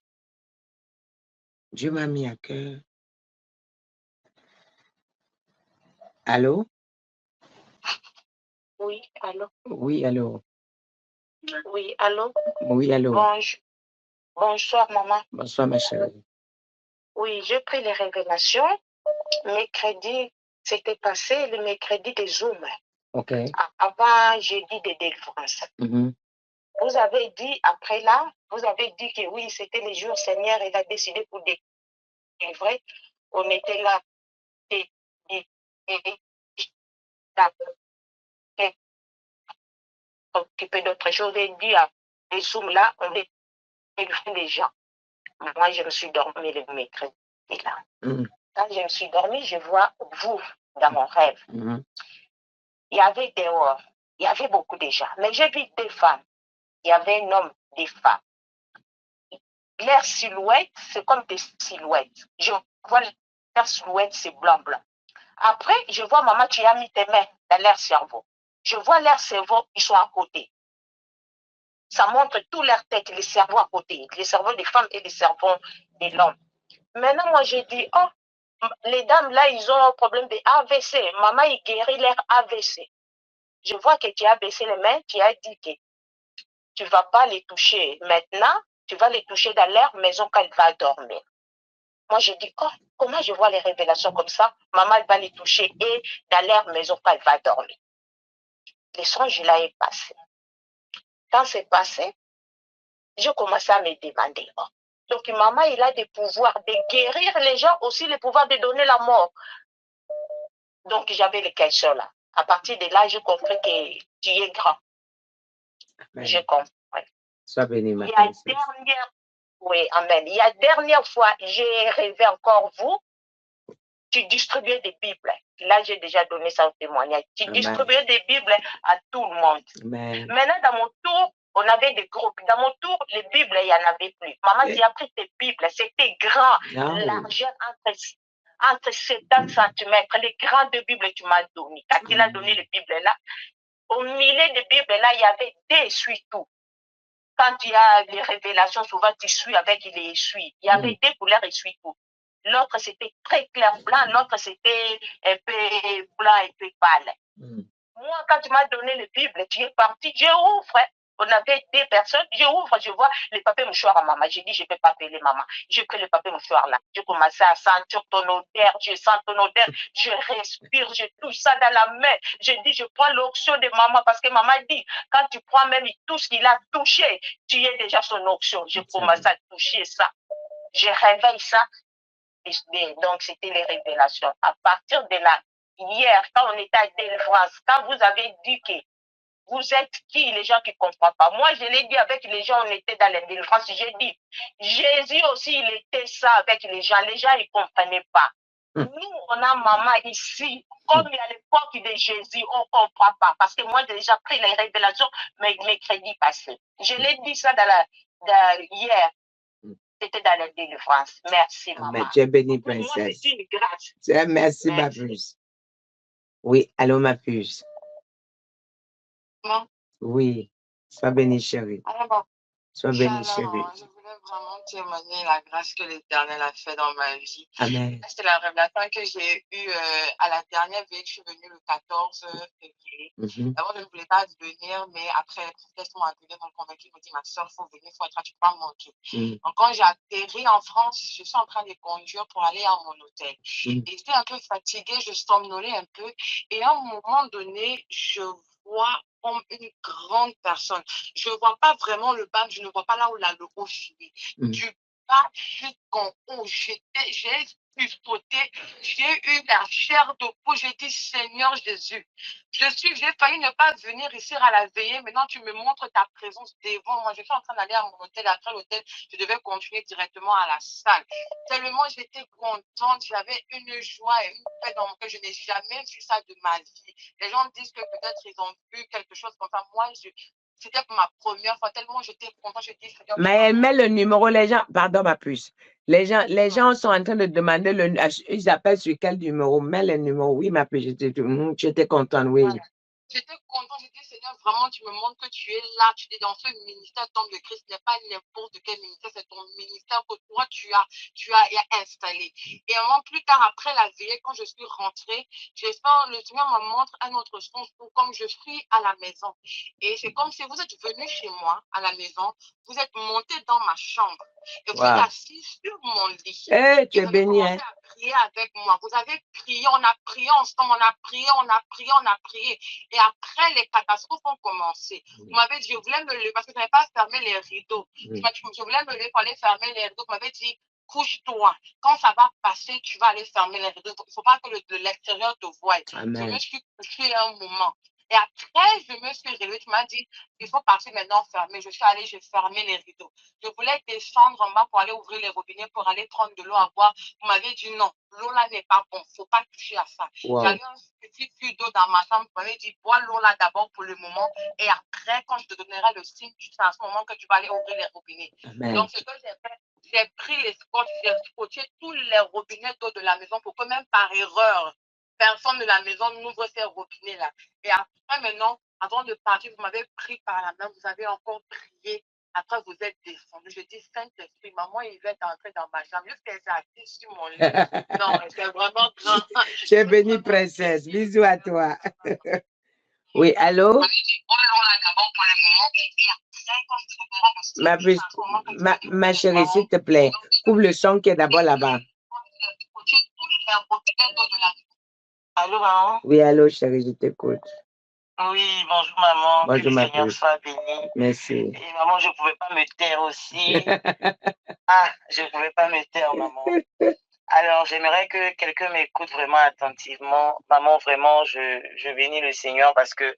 Dieu m'a mis à cœur. Allô? Oui, allô? Oui, allô? Oui, allô? Oui, allô? Bonsoir, maman. Bonsoir, ma chérie. Oui, j'ai pris les révélations. Mercredi, c'était passé le mercredi des Zooms. OK. Avant jeudi de délivrance. Vous avez dit, après là, vous avez dit que oui, c'était le jour Seigneur, il a décidé pour délivrer. On était là. Occupé d'autres choses. Et dit, les Zooms là, on est les gens. Moi, je me suis dormi le mercredi là. Quand je me suis dormi, je vois vous dans mon rêve. Il y avait dehors, il y avait beaucoup de gens, mais j'ai vu des femmes. Il y avait un homme, des femmes. Leur silhouette, c'est comme des silhouettes. Je vois leur silhouette, c'est blanc. Après, je vois, maman, tu as mis tes mains dans leur cerveau. Je vois leur cerveau, ils sont à côté. Ça montre tout leur tête, les cerveaux à côté, les cerveaux des femmes et les cerveaux de l'homme. Maintenant, moi, j'ai dit, oh, les dames, là, ils ont un problème de AVC. Maman, il guérit leur AVC. Je vois que tu as baissé les mains, tu as dit que tu ne vas pas les toucher maintenant, tu vas les toucher dans leur maison quand elle va dormir. Moi, je dis, oh, comment je vois les révélations comme ça? Maman, elle va les toucher et dans leur maison, quand elle va dormir. Les songes, là, est passé. Quand c'est passé, je commençais à me demander, oh, donc maman, il a des pouvoirs de guérir les gens, aussi le pouvoir de donner la mort. Donc, j'avais les questions là. À partir de là, j'ai compris que tu es grand. Amen. J'ai compris. Sois béni, ma Il y a princesse. oui, amen. Il y a dernière fois, j'ai rêvé encore vous, tu distribuais des Bibles. Là, j'ai déjà donné ça au témoignage. Tu Amen. distribuais des Bibles à tout le monde. Amen. Maintenant, dans mon tour, on avait des groupes. Dans mon tour, les Bibles, il n'y en avait plus. Maman, j'ai appris tes Bibles. C'était grand. L'argent entre 70 cm. Les grandes Bibles, tu m'as donné. Quand il a donné les Bibles là, au milieu des Bibles là, il y avait des essuie-tout. Quand il y a les révélations, souvent tu suis avec les essuies. Il y avait des couleurs essuie-tout. L'autre, c'était très clair blanc. L'autre, c'était un peu blanc, un peu pâle. Moi, quand tu m'as donné les Bibles, tu es parti, je ouvre. On avait des personnes, je ouvre, je vois les papiers mouchoirs à maman. J'ai dit, je ne peux pas appeler maman. J'ai pris le papier mouchoir là. J'ai commencé à sentir ton odeur, je sens ton odeur, je respire, je touche ça dans la main. Je dis, je prends l'onction de maman parce que maman dit, quand tu prends même tout ce qu'il a touché, tu es déjà son onction. J'ai commencé à toucher ça. Je réveille ça. Donc, c'était les révélations. À partir de là, hier, quand on était à délivrance, quand vous avez dit que vous êtes qui, les gens qui ne comprennent pas. Moi, je l'ai dit avec les gens, on était dans la délivrance. J'ai dit, Jésus aussi, il était ça avec les gens. Les gens, ils ne comprenaient pas. Nous, on a maman ici, comme à l'époque de Jésus, on ne comprend pas. Parce que moi, j'ai déjà pris les révélations, mais mes crédits passés. Je l'ai dit ça hier. C'était dans la délivrance. Merci, maman. Tu es bénie, princesse. C'est une grâce. Merci, ma puce. Oui, allô, ma puce. Oui, sois bénie, chérie. Sois bénie, chérie. Je voulais vraiment témoigner la grâce que l'Éternel a fait dans ma vie. Amen. C'est la révélation que j'ai eue à la dernière veille. Je suis venue le 14 février. D'abord, je ne voulais pas venir, mais après, les professeurs m'ont appelé, m'ont convaincu, ils m'ont dit, ma soeur, il faut venir, il faut être là, tu ne peux pas manquer. Donc, quand j'ai atterri en France, je suis en train de conduire pour aller à mon hôtel. Et j'étais un peu fatiguée, je somnolais un peu. Et à un moment donné, je vois comme une grande personne. Je ne vois pas vraiment le bas, je ne vois pas là où la logo finit. Du bas jusqu'en haut, j'ai sauté, j'ai eu la chair de peau, j'ai dit Seigneur Jésus, j'ai failli ne pas venir ici à la veillée, maintenant tu me montres ta présence devant moi. Je suis en train d'aller à mon hôtel, après l'hôtel, je devais continuer directement à la salle. Tellement j'étais contente, j'avais une joie et une paix dans mon cœur, je n'ai jamais vu ça de ma vie. Les gens disent que peut-être ils ont vu quelque chose comme ça. Moi, c'était ma première fois, tellement j'étais contente. Je dis, mais elle met le numéro, les gens, pardon ma puce, les gens sont en train de demander, ils appellent sur quel numéro, mets le numéro, oui ma puce, j'étais contente, oui. Voilà. J'étais contente, j'ai dit, Seigneur, vraiment, tu me montres que tu es là, tu es dans ce ministère, Tombe de Christ, ce n'est pas n'importe quel ministère, c'est ton ministère que toi, tu as installé. Et un moment plus tard, après la veillée, quand je suis rentrée, le Seigneur me montre un autre sens, comme je suis à la maison. Et c'est comme si vous êtes venu chez moi, à la maison, vous êtes monté dans ma chambre. Et vous êtes assis sur mon lit. Tu es béni, hein? À prier avec moi. Vous avez prié, on a prié ensemble, on a prié. Et après, les catastrophes ont commencé. Vous m'avez dit, je voulais me lever parce que je n'avais pas fermé les rideaux. Je voulais me lever pour aller fermer les rideaux. Vous m'avez dit, couche-toi. Quand ça va passer, tu vas aller fermer les rideaux. Il ne faut pas que l'extérieur te voie. Amen. Je me suis couchée un moment. Et après, je me suis relevée, tu m'as dit, il faut partir maintenant fermer. Je suis allée, j'ai fermé les rideaux. Je voulais descendre en bas pour aller ouvrir les robinets, pour aller prendre de l'eau à boire. Vous m'avez dit non, l'eau là n'est pas bon, il ne faut pas toucher à ça. J'avais un petit puits d'eau dans ma chambre, vous m'avez dit, bois l'eau là d'abord pour le moment. Et après, quand je te donnerai le signe, c'est à ce moment que tu vas aller ouvrir les robinets. Amen. Donc, ce que j'ai fait, j'ai pris les scotch, j'ai scotché tous les robinets d'eau de la maison pour que même par erreur, personne de la maison n'ouvre ces robinets-là. Et après, maintenant, avant de partir, vous m'avez pris par la main, vous avez encore prié. Après, vous êtes descendu. Je dis, Saint-Esprit, maman, il va entrer dans ma chambre. Juste qu'elle s'est assise sur mon lit. Non, c'est vraiment grand. Tu es bénie, princesse. Bisous à toi. Oui, allô? Ma chérie, s'il te plaît, couvre le son qui est d'abord là-bas. Allô, maman? Oui, allô, chérie, je t'écoute. Oui, bonjour, maman. Bonjour, que le ma Seigneur puce. soit béni. Merci. Et maman, je ne pouvais pas me taire aussi. Je ne pouvais pas me taire, maman. Alors, j'aimerais que quelqu'un m'écoute vraiment attentivement. Maman, vraiment, je bénis le Seigneur parce que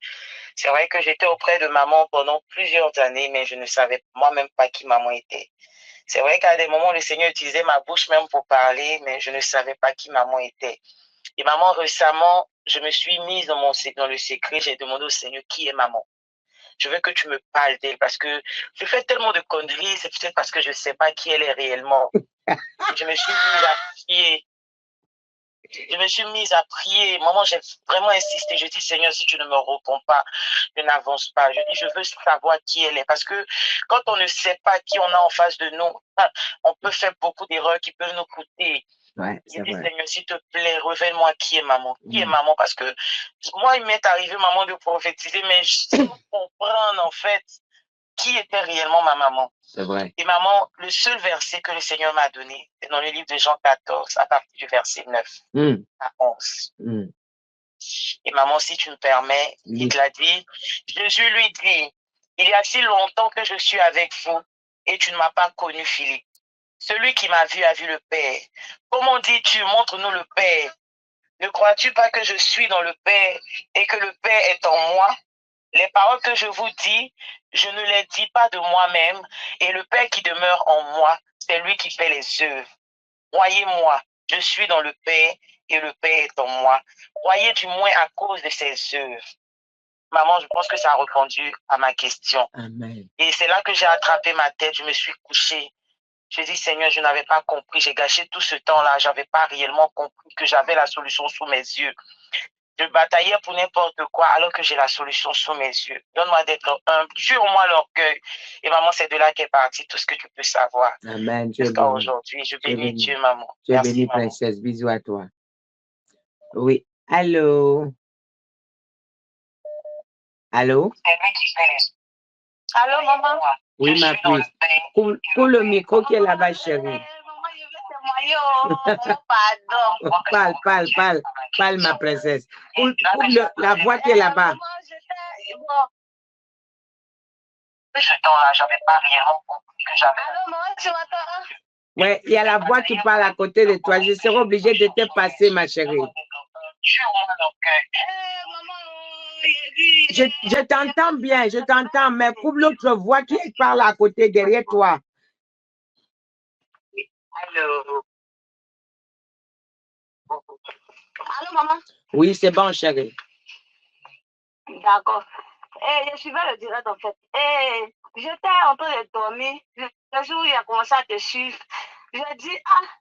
c'est vrai que j'étais auprès de maman pendant plusieurs années, mais je ne savais moi-même pas qui maman était. C'est vrai qu'à des moments, le Seigneur utilisait ma bouche même pour parler, mais je ne savais pas qui maman était. Et maman, récemment, je me suis mise dans le secret, j'ai demandé au Seigneur qui est maman. Je veux que tu me parles d'elle parce que je fais tellement de conneries, c'est peut-être parce que je ne sais pas qui elle est réellement. Je me suis mise à prier. Je me suis mise à prier. Maman, j'ai vraiment insisté. Je dis, Seigneur, si tu ne me réponds pas, je n'avance pas. Je dis, je veux savoir qui elle est. Parce que quand on ne sait pas qui on a en face de nous, on peut faire beaucoup d'erreurs qui peuvent nous coûter. Ouais, je dis, Seigneur, s'il te plaît, révèle-moi qui est maman. Qui est maman? Parce que moi, il m'est arrivé, maman, de prophétiser, mais je sais comprendre, en fait, qui était réellement ma maman. C'est vrai. Et maman, le seul verset que le Seigneur m'a donné, c'est dans le livre de Jean 14, à partir du verset 9 à 11. Et maman, si tu me permets, il te l'a dit, Jésus lui dit, il y a si longtemps que je suis avec vous et tu ne m'as pas connu, Philippe. Celui qui m'a vu a vu le Père. Comment dis-tu, montre-nous le Père? Ne crois-tu pas que je suis dans le Père et que le Père est en moi? Les paroles que je vous dis, je ne les dis pas de moi-même, et le Père qui demeure en moi, c'est lui qui fait les œuvres. Croyez-moi, je suis dans le Père et le Père est en moi. Croyez du moins à cause de ses œuvres. Maman, je pense que ça a répondu à ma question. Amen. Et c'est là que j'ai attrapé ma tête, je me suis couchée. Je dis, Seigneur, je n'avais pas compris, j'ai gâché tout ce temps-là, je n'avais pas réellement compris que j'avais la solution sous mes yeux. Je bataillais pour n'importe quoi alors que j'ai la solution sous mes yeux. Donne-moi d'être humble, tue-moi l'orgueil. Et maman, c'est de là qu'est parti tout ce que tu peux savoir. Amen. Jusqu'à aujourd'hui, je bénis Dieu, maman. Je bénis, princesse. Bisous à toi. Oui. Allô? Allô? Allô, maman? Oui, ma puce. Coule le micro qui est là-bas, chérie. Parle, ma princesse. Coule la voix qui est là-bas. Ce temps-là, j'avais pas réellement compris que j'avais. Allô, maman, tu m'entends? Ouais, il y a la voix qui parle à côté de toi. Je serai obligée de te passer, ma chérie. Je t'entends bien, je t'entends, mais coupe l'autre voix qui parle à côté, derrière toi. Allô? Allô, maman? Oui, c'est bon, chérie. D'accord. Je suivais le direct, en fait. J'étais en train de dormir. Le jour où il a commencé à te suivre, j'ai dit,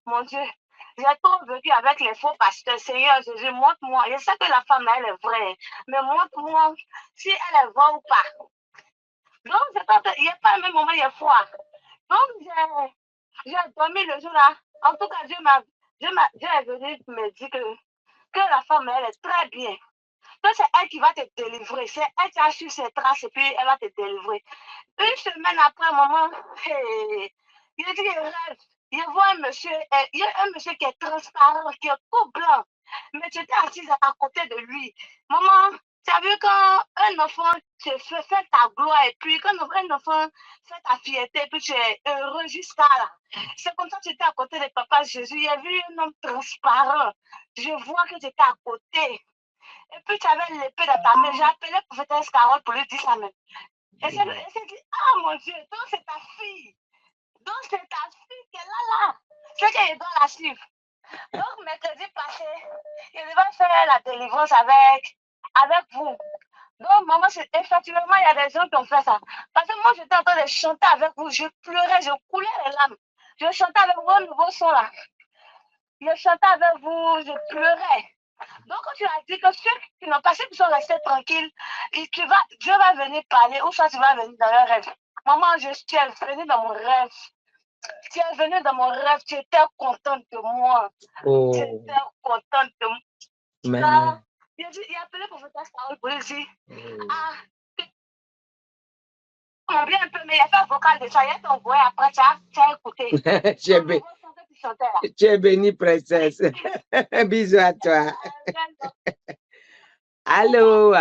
mon Dieu, j'ai trop vécu avec les faux pasteurs. Seigneur Jésus, montre-moi. Je sais que la femme, elle est vraie, mais montre-moi si elle est vraie ou pas. Donc, il n'y a pas le même moment, il y a froid. Donc, j'ai dormi le jour-là. En tout cas, Dieu est venu me dire que la femme, elle est très bien. Donc, c'est elle qui va te délivrer. C'est elle qui a su ses traces et puis elle va te délivrer. Une semaine après, maman, il dit, il rêve. Il voit un monsieur, il y a un monsieur qui est transparent, qui est tout blanc. Mais tu étais assise à côté de lui. Maman, tu as vu quand un enfant te fait ta gloire et puis quand un enfant fait ta fierté et puis tu es heureux jusqu'à là. C'est comme ça que tu étais à côté de papa Jésus. Il y a vu un homme transparent. Je vois que tu étais à côté. Et puis tu avais l'épée dans ta main. J'ai appelé prophétesse Carole pour lui dire ça même. Et elle s'est dit, mon Dieu, donc c'est ta fille. Donc c'est ta fille qui est là. C'est qu'elle doit la suivre. Donc mercredi passé, il devait faire la délivrance avec vous. Donc maman, effectivement, il y a des gens qui ont fait ça. Parce que moi, j'étais en train de chanter avec vous. Je pleurais, je coulais les larmes. Je chantais avec vous un nouveau son là. Je chantais avec vous, je pleurais. Donc, quand tu as dit que ceux qui n'ont pas, ceux qui sont restés tranquilles, Dieu va venir parler, ou soit tu vas venir dans leur rêve. Maman, je suis venue dans mon rêve. Tu es venue dans mon rêve, tu étais contente de moi. Oh. Tu étais contente de moi. Il a appelé pour faire ça pour lui dire, on vient un peu, mais il a fait un vocal de ça, il a envoyé après, tu as écouté. Tu es bénie, princesse. Bisous à toi. Allô?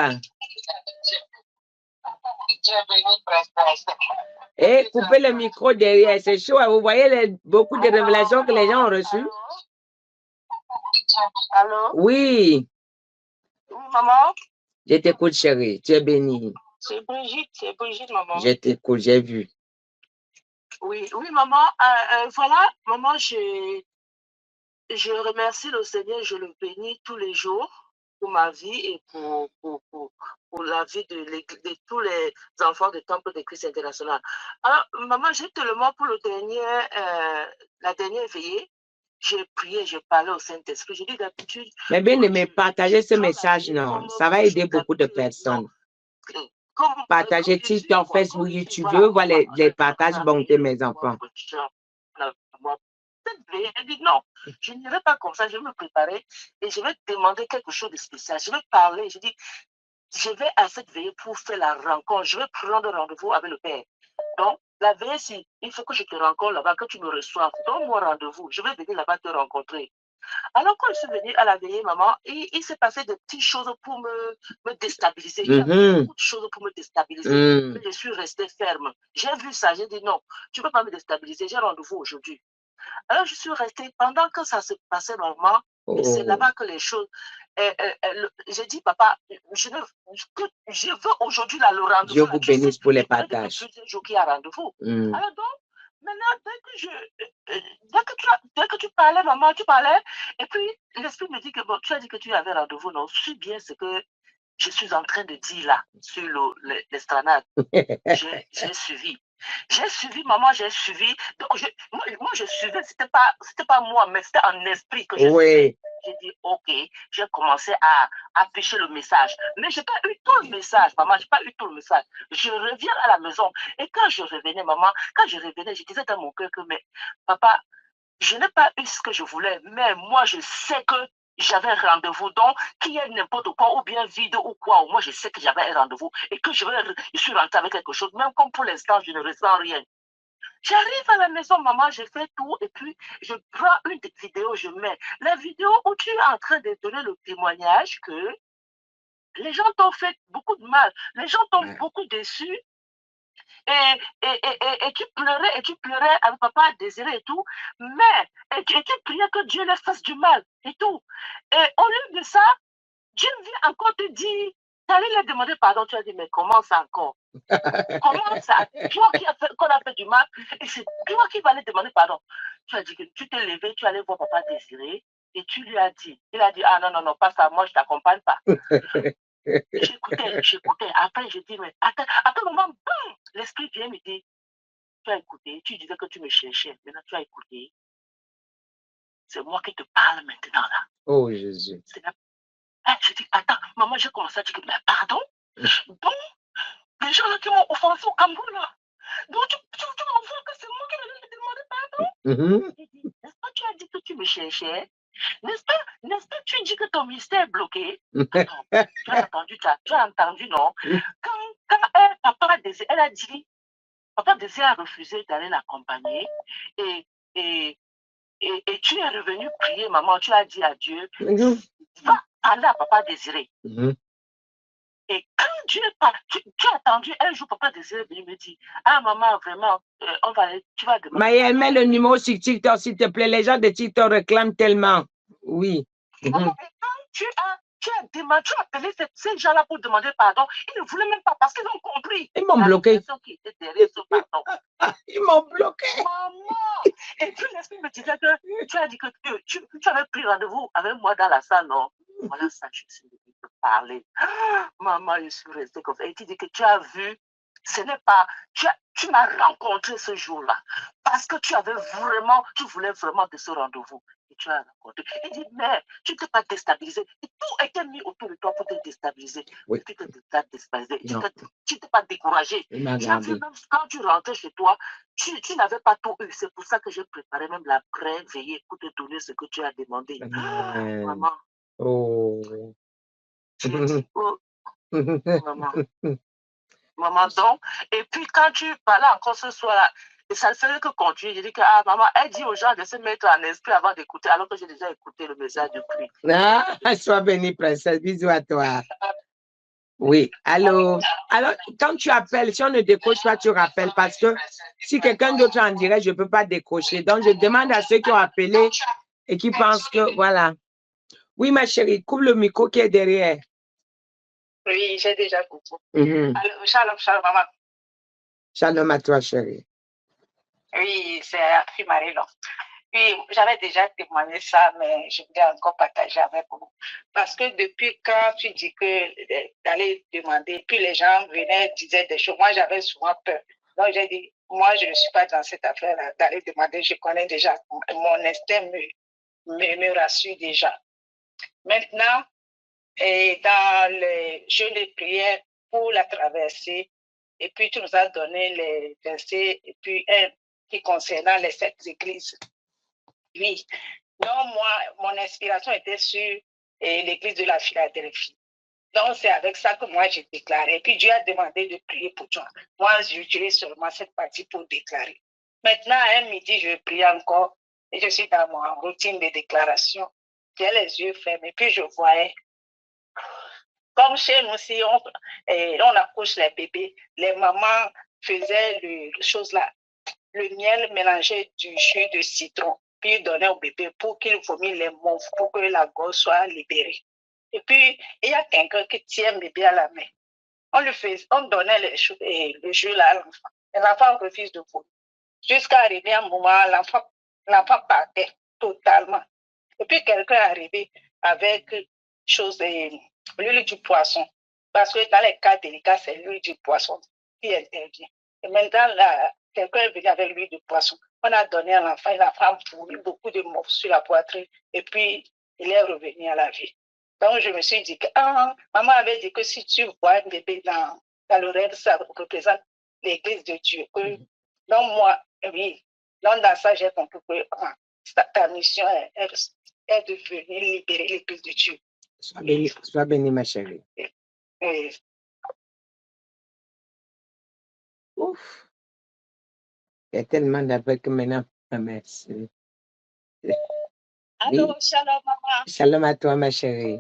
Et coupez le micro derrière, c'est chaud. Vous voyez beaucoup de révélations que les gens ont reçues? Allô? Oui. Oui, maman? Je t'écoute, chérie. Tu es bénie. C'est Brigitte, maman. Je t'écoute, j'ai vu. Oui, maman. Voilà, maman, je remercie le Seigneur, je le bénis tous les jours pour ma vie et pour la vie de tous les enfants du Temple de Christ international. Alors, maman, j'ai tellement pour la dernière veillée, j'ai prié, j'ai parlé au Saint-Esprit. J'ai dit d'habitude. Mais bien aimé, partagez ce message, non. Ça va aider beaucoup de personnes. Partagez TikTok, Facebook, YouTube. Je veux voir les partages bonté, mes enfants. Elle dit non, je n'irai pas comme ça, je vais me préparer et je vais demander quelque chose de spécial. Je vais parler, je dis, je vais à cette veillée pour faire la rencontre, je vais prendre rendez-vous avec le Père. Donc, la veillée, c'est, il faut que je te rencontre là-bas, que tu me reçoives. Donne-moi rendez-vous, je vais venir là-bas te rencontrer. Alors, quand je suis venue à la veillée, maman, il s'est passé des petites choses pour me déstabiliser. Il y a beaucoup de choses pour me déstabiliser. Mais je suis restée ferme. J'ai vu ça, j'ai dit non, tu ne peux pas me déstabiliser, j'ai rendez-vous aujourd'hui. Alors, je suis restée, pendant que ça se passait normalement, c'est là-bas que les choses... j'ai dit, papa, je veux aujourd'hui le rendez-vous. Dieu vous bénisse pour les partages. Jour qui a rendez-vous. Alors donc, maintenant, dès que tu parlais, maman, tu parlais, et puis l'esprit me dit que bon, tu as dit que tu avais rendez-vous, non? Je suis bien ce que je suis en train de dire là, sur l'estranade. J'ai suivi. J'ai suivi, maman, j'ai suivi. Donc, moi, je suivais, c'était pas moi, mais c'était un esprit que je suivais. J'ai dit, ok, j'ai commencé à afficher le message. Mais je n'ai pas eu tout le message, maman, je n'ai pas eu tout le message. Je reviens à la maison. Et quand je revenais, maman, je disais dans mon cœur que, mais papa, je n'ai pas eu ce que je voulais, mais moi, je sais que j'avais un rendez-vous, donc qu'il y ait n'importe quoi, ou bien vide ou quoi, moi je sais que j'avais un rendez-vous et que je suis rentrée avec quelque chose, même comme pour l'instant, je ne ressens rien. J'arrive à la maison, maman, je fais tout et puis je prends une vidéo, je mets la vidéo où tu es en train de donner le témoignage que les gens t'ont fait beaucoup de mal, les gens t'ont beaucoup déçu. Et tu pleurais avec papa Désiré et tout, mais et tu priais que Dieu leur fasse du mal et tout. Et au lieu de ça, Dieu vient encore te dire, tu allais leur demander pardon, tu as dit, mais comment ça encore? Comment ça? Toi qu'on a fait du mal, et c'est toi qui vas aller demander pardon. Tu as dit que tu t'es levé, tu allais voir papa Désiré, et tu lui as dit, il a dit, ah non, pas ça, moi je ne t'accompagne pas. J'écoutais. Après, je dis, mais attends, moment, boum, l'esprit vient me dire, tu as écouté, tu disais que tu me cherchais, maintenant tu as écouté. C'est moi qui te parle maintenant là. Oh Jésus. Je dis, attends, maman, j'ai commencé à dire, mais pardon? Bon, les gens là qui m'ont offensé au Cameroun là. Donc tu m'envoies que c'est moi qui vais te demander pardon? Je dis, n'est-ce pas, tu as dit que tu me cherchais? N'est-ce pas, tu dis que ton mystère est bloqué? Attends, tu as entendu, non? Quand papa Désiré, elle a dit, papa Désiré a refusé d'aller l'accompagner et tu es revenu prier, maman, tu as dit à Dieu, va parler à papa Désiré. Et quand Dieu parle, tu as attendu un jour, papa Désiré me dit, ah maman, vraiment, tu vas demander. Maëlle, mets le numéro sur TikTok, s'il te plaît. Les gens de TikTok réclament tellement. Oui. Maman, et quand tu as appelé ces gens-là pour demander pardon, ils ne voulaient même pas parce qu'ils ont compris. Ils m'ont bloqué. Ils m'ont bloqué. Maman! Et puis l'esprit me disait que tu as dit que tu avais pris rendez-vous avec moi dans la salle, non? Voilà ça, je suis venue te parler. Maman, je suis restée comme ça. Et tu dis que tu as vu, ce n'est pas... Tu m'as rencontré ce jour-là parce que tu voulais vraiment de ce rendez-vous. Et tu as rencontré. Il dit, mais tu ne t'es pas déstabilisé. Et tout était mis autour de toi pour te déstabiliser. Oui. Tu t'es déstabilisé. Tu ne t'es pas découragé. J'ai vu même quand tu rentrais chez toi, tu n'avais pas tout eu. C'est pour ça que j'ai préparé même la pré-veillée pour te donner ce que tu as demandé. Maman. Oh. Maman. Maman, donc, et puis quand tu parlais encore ce soir-là, Et ça ne fait que continuer. Je dis que maman, elle dit aux gens de se mettre en esprit avant d'écouter, alors que j'ai déjà écouté le message depuis. Ah, sois bénie, princesse. Bisous à toi. Oui, allô. Alors, quand tu appelles, si on ne décroche pas, tu rappelles parce que si quelqu'un d'autre est en direct, je ne peux pas décrocher. Donc, je demande à ceux qui ont appelé et qui pensent que, voilà. Oui, ma chérie, coupe le micro qui est derrière. Oui, j'ai déjà coupé. Shalom, shalom, maman. Shalom à toi, chérie. Oui, c'est Afi Marie-Laure. Oui, j'avais déjà témoigné ça, mais je voulais encore partager avec vous. Parce que depuis quand tu dis que d'aller demander, puis les gens venaient, disaient des choses, moi j'avais souvent peur. Donc j'ai dit, moi je ne suis pas dans cette affaire-là, d'aller demander, je connais déjà, mon instinct me rassure déjà. Maintenant, dans les jeux de prière pour la traversée, et puis tu nous as donné les versets, et puis un qui concernant les 7 églises. Oui. Donc, moi, mon inspiration était sur l'église de la Philadelphie. Donc, c'est avec ça que moi, j'ai déclaré. Et puis, Dieu a demandé de prier pour toi. Moi, j'utilise seulement cette partie pour déclarer. Maintenant, à un midi, je prie encore et je suis dans mon routine de déclaration. J'ai les yeux fermés. Puis, je voyais, comme chez nous, si on accouche les bébés, les mamans faisaient le chose là, le miel mélangé du jus de citron, puis donner au bébé pour qu'il vomisse les mauves, pour que la gorge soit libérée. Et puis, il y a quelqu'un qui tient le bébé à la main. On donnait le jus là à l'enfant. Et l'enfant refuse de vomir. Jusqu'à arriver à un moment, l'enfant partait totalement. Et puis, quelqu'un est arrivé avec l'huile du poisson. Parce que dans les cas délicats, c'est l'huile du poisson qui intervient. Et maintenant, là, quelqu'un est venu avec l'huile du poisson. On a donné à l'enfant, l'enfant a vomi beaucoup de morts sur la poitrine. Et puis, il est revenu à la vie. Donc, je me suis dit que, maman avait dit que si tu vois un bébé dans le rêve, ça représente l'église de Dieu. Donc, moi, oui. Donc, dans ça, j'ai compris que ta mission est de venir libérer l'église de Dieu. Sois bénie, ma chérie. Oui. Ouf. Il y a tellement d'appels que maintenant, merci. Allô, oui. Shalom, maman. Shalom à toi, ma chérie.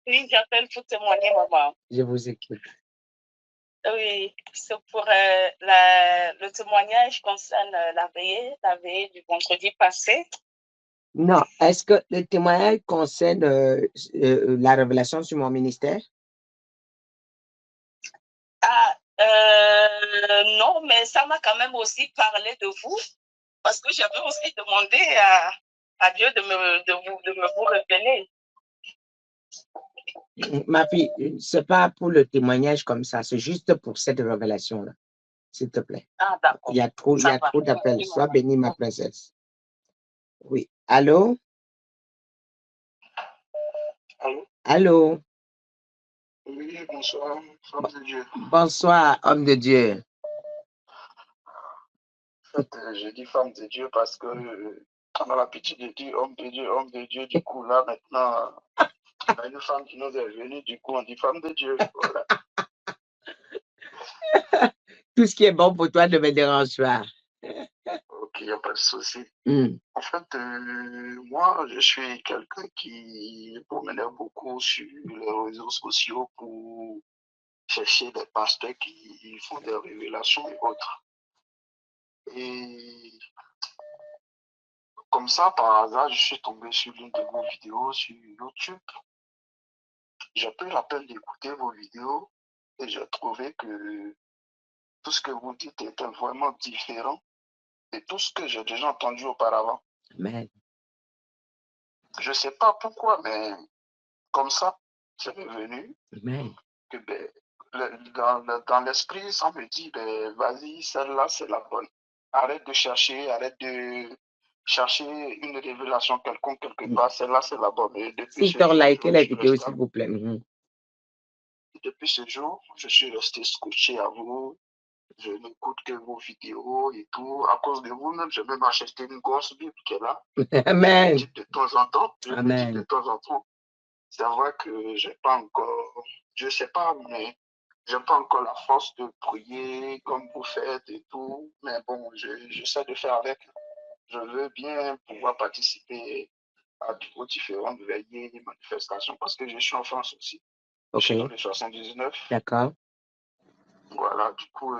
Oui, j'appelle pour témoigner, maman. Je vous écoute. Oui, c'est pour le témoignage concerne la veillée du vendredi passé. Non, est-ce que le témoignage concerne la révélation sur mon ministère? Non, mais ça m'a quand même aussi parlé de vous, parce que j'avais aussi demandé à Dieu de me vous révéler. Ma fille, c'est pas pour le témoignage comme ça, c'est juste pour cette révélation-là, s'il te plaît. Ah, d'accord. Il y a trop d'appels. Sois bénie, ma princesse. Oui. Allô? Allô? Allô? Oui, bonsoir, femme de Dieu. Bonsoir, homme de Dieu. En fait, je dis femme de Dieu parce que on a l'habitude de dire homme de Dieu. Du coup, là, maintenant, il y a une femme qui nous est venue, du coup, on dit femme de Dieu. Voilà. Tout ce qui est bon pour toi ne me dérange pas. Ok, il n'y a pas de souci. Mm. En fait, moi, je suis quelqu'un qui promenait beaucoup sur les réseaux sociaux pour chercher des pasteurs qui font des révélations et autres. Et comme ça, par hasard, je suis tombé sur l'une de vos vidéos sur YouTube. J'ai pris la peine d'écouter vos vidéos et j'ai trouvé que tout ce que vous dites était vraiment différent de tout ce que j'ai déjà entendu auparavant. Amen. Je ne sais pas pourquoi, mais comme ça, c'est revenu. Amen. Que dans l'esprit, ça me dit, vas-y, celle-là, c'est la bonne. Arrête de chercher une révélation quelconque quelque part, celle-là, c'est la bonne. Et depuis Si tu as liké la vidéo, s'il vous plaît. Depuis ce jour, je suis resté scotché à vous. Je n'écoute que vos vidéos et tout. À cause de vous, même, j'ai même acheté une grosse Bible qui est là. Amen. Je me dis de temps en temps. Amen. C'est vrai que j'ai pas encore, je sais pas, mais j'ai pas encore la force de prier comme vous faites et tout, mais bon, j'essaie de faire avec. Je veux bien pouvoir participer aux différentes veillées et manifestations parce que je suis en France aussi. Je suis dans le 79. D'accord. Voilà, du coup,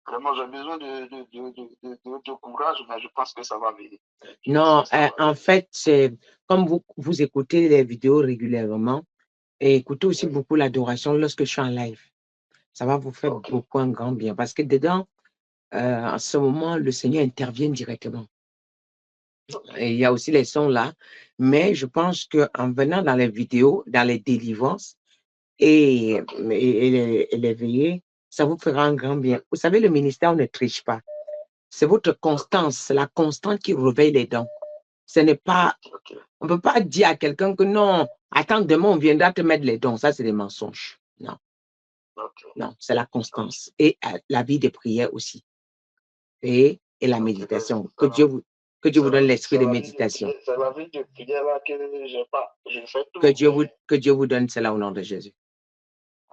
vraiment, j'ai besoin de courage, mais je pense que ça va venir. Non, en fait, c'est comme vous écoutez les vidéos régulièrement et écoutez aussi beaucoup l'adoration lorsque je suis en live. Ça va vous faire beaucoup un grand bien parce que dedans, en ce moment, le Seigneur intervient directement. Et il y a aussi les sons là, mais je pense qu'en venant dans les vidéos, dans les délivrances et les veillées, ça vous fera un grand bien. Vous savez, le ministère, on ne triche pas. C'est votre constance, la constante qui réveille les dons. Ce n'est pas, on ne peut pas dire à quelqu'un que non, attends, demain on viendra te mettre les dons. Ça, c'est des mensonges. Non. Non, c'est la constance et la vie de prière aussi. Et la méditation. Que Dieu vous donne l'esprit de méditation. C'est la vie de prière là que j'ai pas. Je fais tout. Que Dieu vous donne cela au nom de Jésus.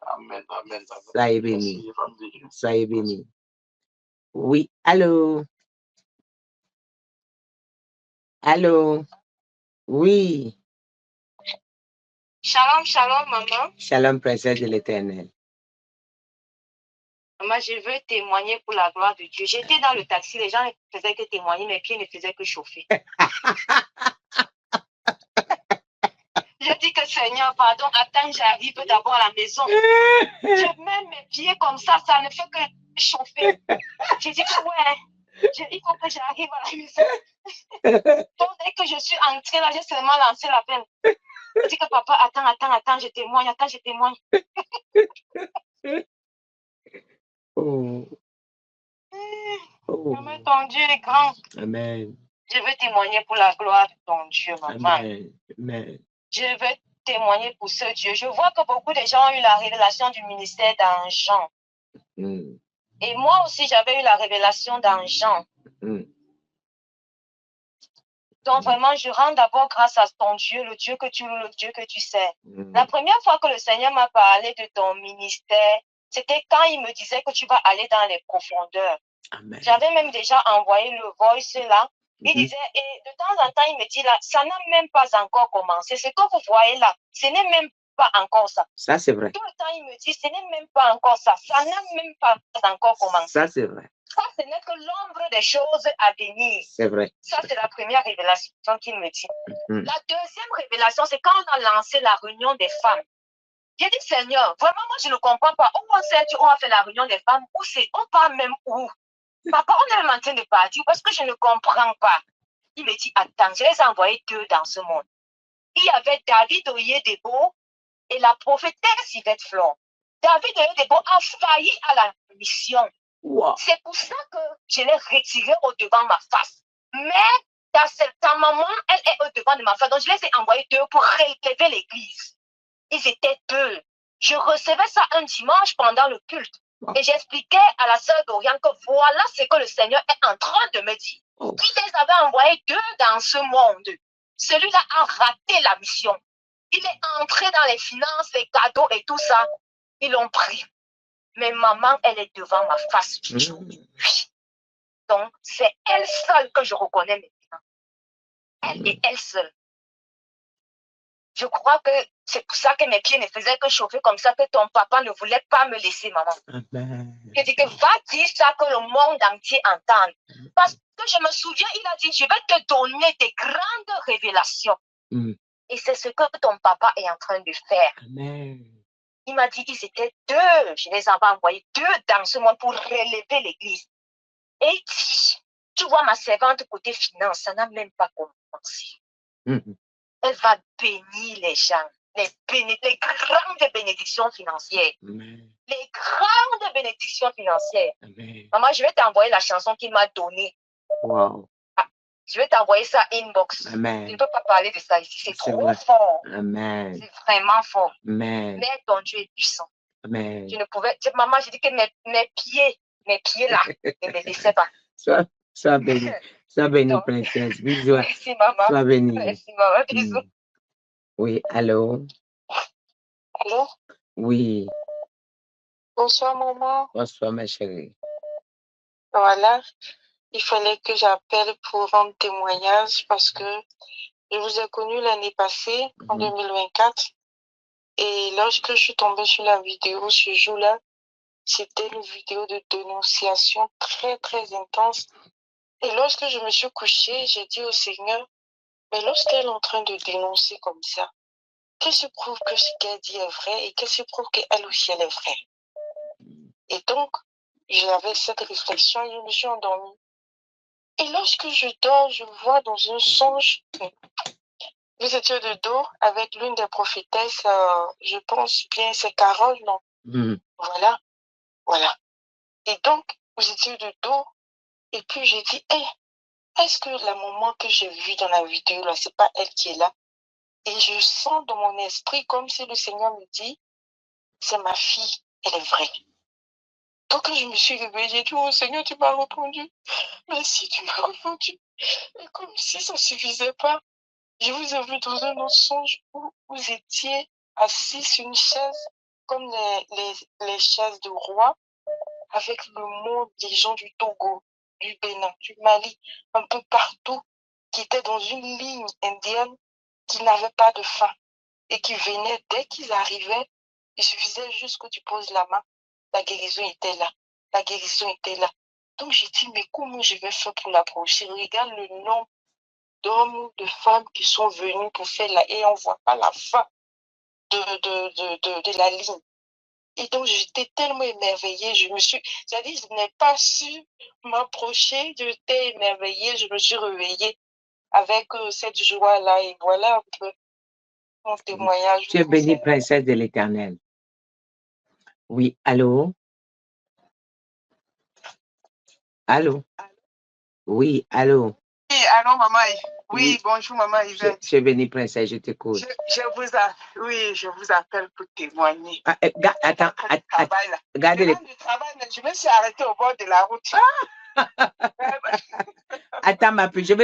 Amen, amen, amen. Soyez bénis. Soyez bénis. Oui, allô? Allô? Oui. Shalom, shalom, maman. Shalom, princesse de l'Éternel. Maman, je veux témoigner pour la gloire de Dieu. J'étais dans le taxi, les gens ne faisaient que témoigner, mes pieds ne faisaient que chauffer. Je dis que Seigneur, pardon, attends, j'arrive d'abord à la maison. Je mets mes pieds comme ça ne fait que chauffer. Je dis que ouais, il faut que j'arrive à la maison. Donc, dès que je suis entrée là, j'ai seulement lancé l'appel. Je dis que papa, attends, je témoigne, Oh. Maman, ton Dieu est grand. Amen. Je veux témoigner pour la gloire de ton Dieu, maman. Amen. Amen. Je veux témoigner pour ce Dieu. Je vois que beaucoup de gens ont eu la révélation du ministère dans Jean. Et moi aussi, j'avais eu la révélation dans Jean. Donc vraiment, je rends d'abord grâce à ton Dieu, le Dieu que tu loues, le Dieu que tu sais. La première fois que le Seigneur m'a parlé de ton ministère, c'était quand il me disait que tu vas aller dans les profondeurs. J'avais même déjà envoyé le voice là. Il disait, et de temps en temps, il me dit là, ça n'a même pas encore commencé. Ce que vous voyez là, ce n'est même pas encore ça. Ça, c'est vrai. Tout le temps, il me dit, ce n'est même pas encore ça. Ça n'a même pas encore commencé. Ça, c'est vrai. Ça, ce n'est que l'ombre des choses à venir. C'est vrai. Ça, c'est la première révélation qu'il me dit. La deuxième révélation, c'est quand on a lancé la réunion des femmes. J'ai dit, Seigneur, vraiment, moi, je ne comprends pas. Où on a fait la réunion des femmes? Où c'est? On part même où? Papa, on est même en train de partir parce que je ne comprends pas. Il me dit, attends, je les ai envoyés 2 dans ce monde. Il y avait David Oyedebo et la prophétesse Yvette Flon. David Oyedebo a failli à la mission. Wow. C'est pour ça que je l'ai retiré au-devant de ma face. Mais ta maman, elle est au-devant de ma face. Donc, je les ai envoyés 2 pour relever l'église. Ils étaient 2. Je recevais ça un dimanche pendant le culte. Et j'expliquais à la sœur Dorian que voilà ce que le Seigneur est en train de me dire. Il les avait envoyés 2 dans ce monde. Celui-là a raté la mission. Il est entré dans les finances, les cadeaux et tout ça. Ils l'ont pris. Mais maman, elle est devant ma face. Donc, c'est elle seule que je reconnais maintenant. Elle est elle seule. Je crois que c'est pour ça que mes pieds ne faisaient que chauffer comme ça, que ton papa ne voulait pas me laisser, maman. Je dis que va dire ça que le monde entier entende. Parce que je me souviens, il a dit, je vais te donner des grandes révélations. Et c'est ce que ton papa est en train de faire. Il m'a dit, ils étaient 2. Je les avais envoyés 2 dans ce monde pour relever l'église. Et il dit, tu vois ma servante côté finance, ça n'a même pas commencé. Elle va bénir les gens, les grandes bénédictions financières. Les grandes bénédictions financières. Maman, je vais t'envoyer la chanson qu'il m'a donnée. Wow. Je vais t'envoyer ça inbox. Amen. Je ne peux pas parler de ça ici. C'est trop fort. Amen. C'est vraiment fort. Amen. Mais ton Dieu est puissant. Amen. Je ne pouvais. Maman, j'ai dit que mes pieds là, ne me laissaient pas. Sois bénie. Sois bénie, princesse. Bisous. Merci, maman. Sois bénie. Merci, maman. Bisous. Oui, allô? Allô? Oui. Bonsoir, maman. Bonsoir, ma chérie. Voilà. Il fallait que j'appelle pour rendre témoignage parce que je vous ai connu l'année passée, en 2024. Et lorsque je suis tombée sur la vidéo ce jour-là, c'était une vidéo de dénonciation très, très intense. Et lorsque je me suis couchée, j'ai dit au Seigneur, mais lorsqu'elle est en train de dénoncer comme ça, qu'est-ce qui prouve que ce qu'elle dit est vrai et qu'est-ce qui prouve qu'elle aussi elle est vraie? Et donc, j'avais cette réflexion et je me suis endormie. Et lorsque je dors, je vois dans un songe, vous étiez de dos avec l'une des prophétesses, je pense bien, c'est Carole, non? Voilà. Et donc, vous étiez de dos, et puis j'ai dit, est-ce que la maman que j'ai vue dans la vidéo, là, c'est pas elle qui est là? Et je sens dans mon esprit comme si le Seigneur me dit, c'est ma fille, elle est vraie. Donc je me suis réveillée, j'ai dit, oh Seigneur, tu m'as répondu. Merci, tu m'as répondu. Et comme si ça ne suffisait pas, je vous ai vu dans un autre songe où vous étiez assis sur une chaise, comme les chaises de roi, avec le monde des gens du Togo, du Bénin, du Mali, un peu partout, qui étaient dans une ligne indienne qui n'avait pas de fin et qui venaient dès qu'ils arrivaient. Il suffisait juste que tu poses la main, la guérison était là, la guérison était là. Donc j'ai dit, mais comment je vais faire pour l'approcher? Regarde le nombre d'hommes ou de femmes qui sont venus pour faire la... Et on ne voit pas la fin de la ligne. Et donc, j'étais tellement émerveillée, c'est-à-dire, je n'ai pas su m'approcher, j'étais émerveillée, je me suis réveillée avec cette joie-là, et voilà un peu mon témoignage. Tu es bénie, princesse de l'Éternel. Oui, allô? Allô? Oui, allô? Oui, allô, maman. Oui, bonjour, maman Yvette. Tu es bénie, princesse, je t'écoute. Je vous appelle pour témoigner. Attends. Regardez le travail, je me suis arrêtée au bord de la route. Attends, ma puce, je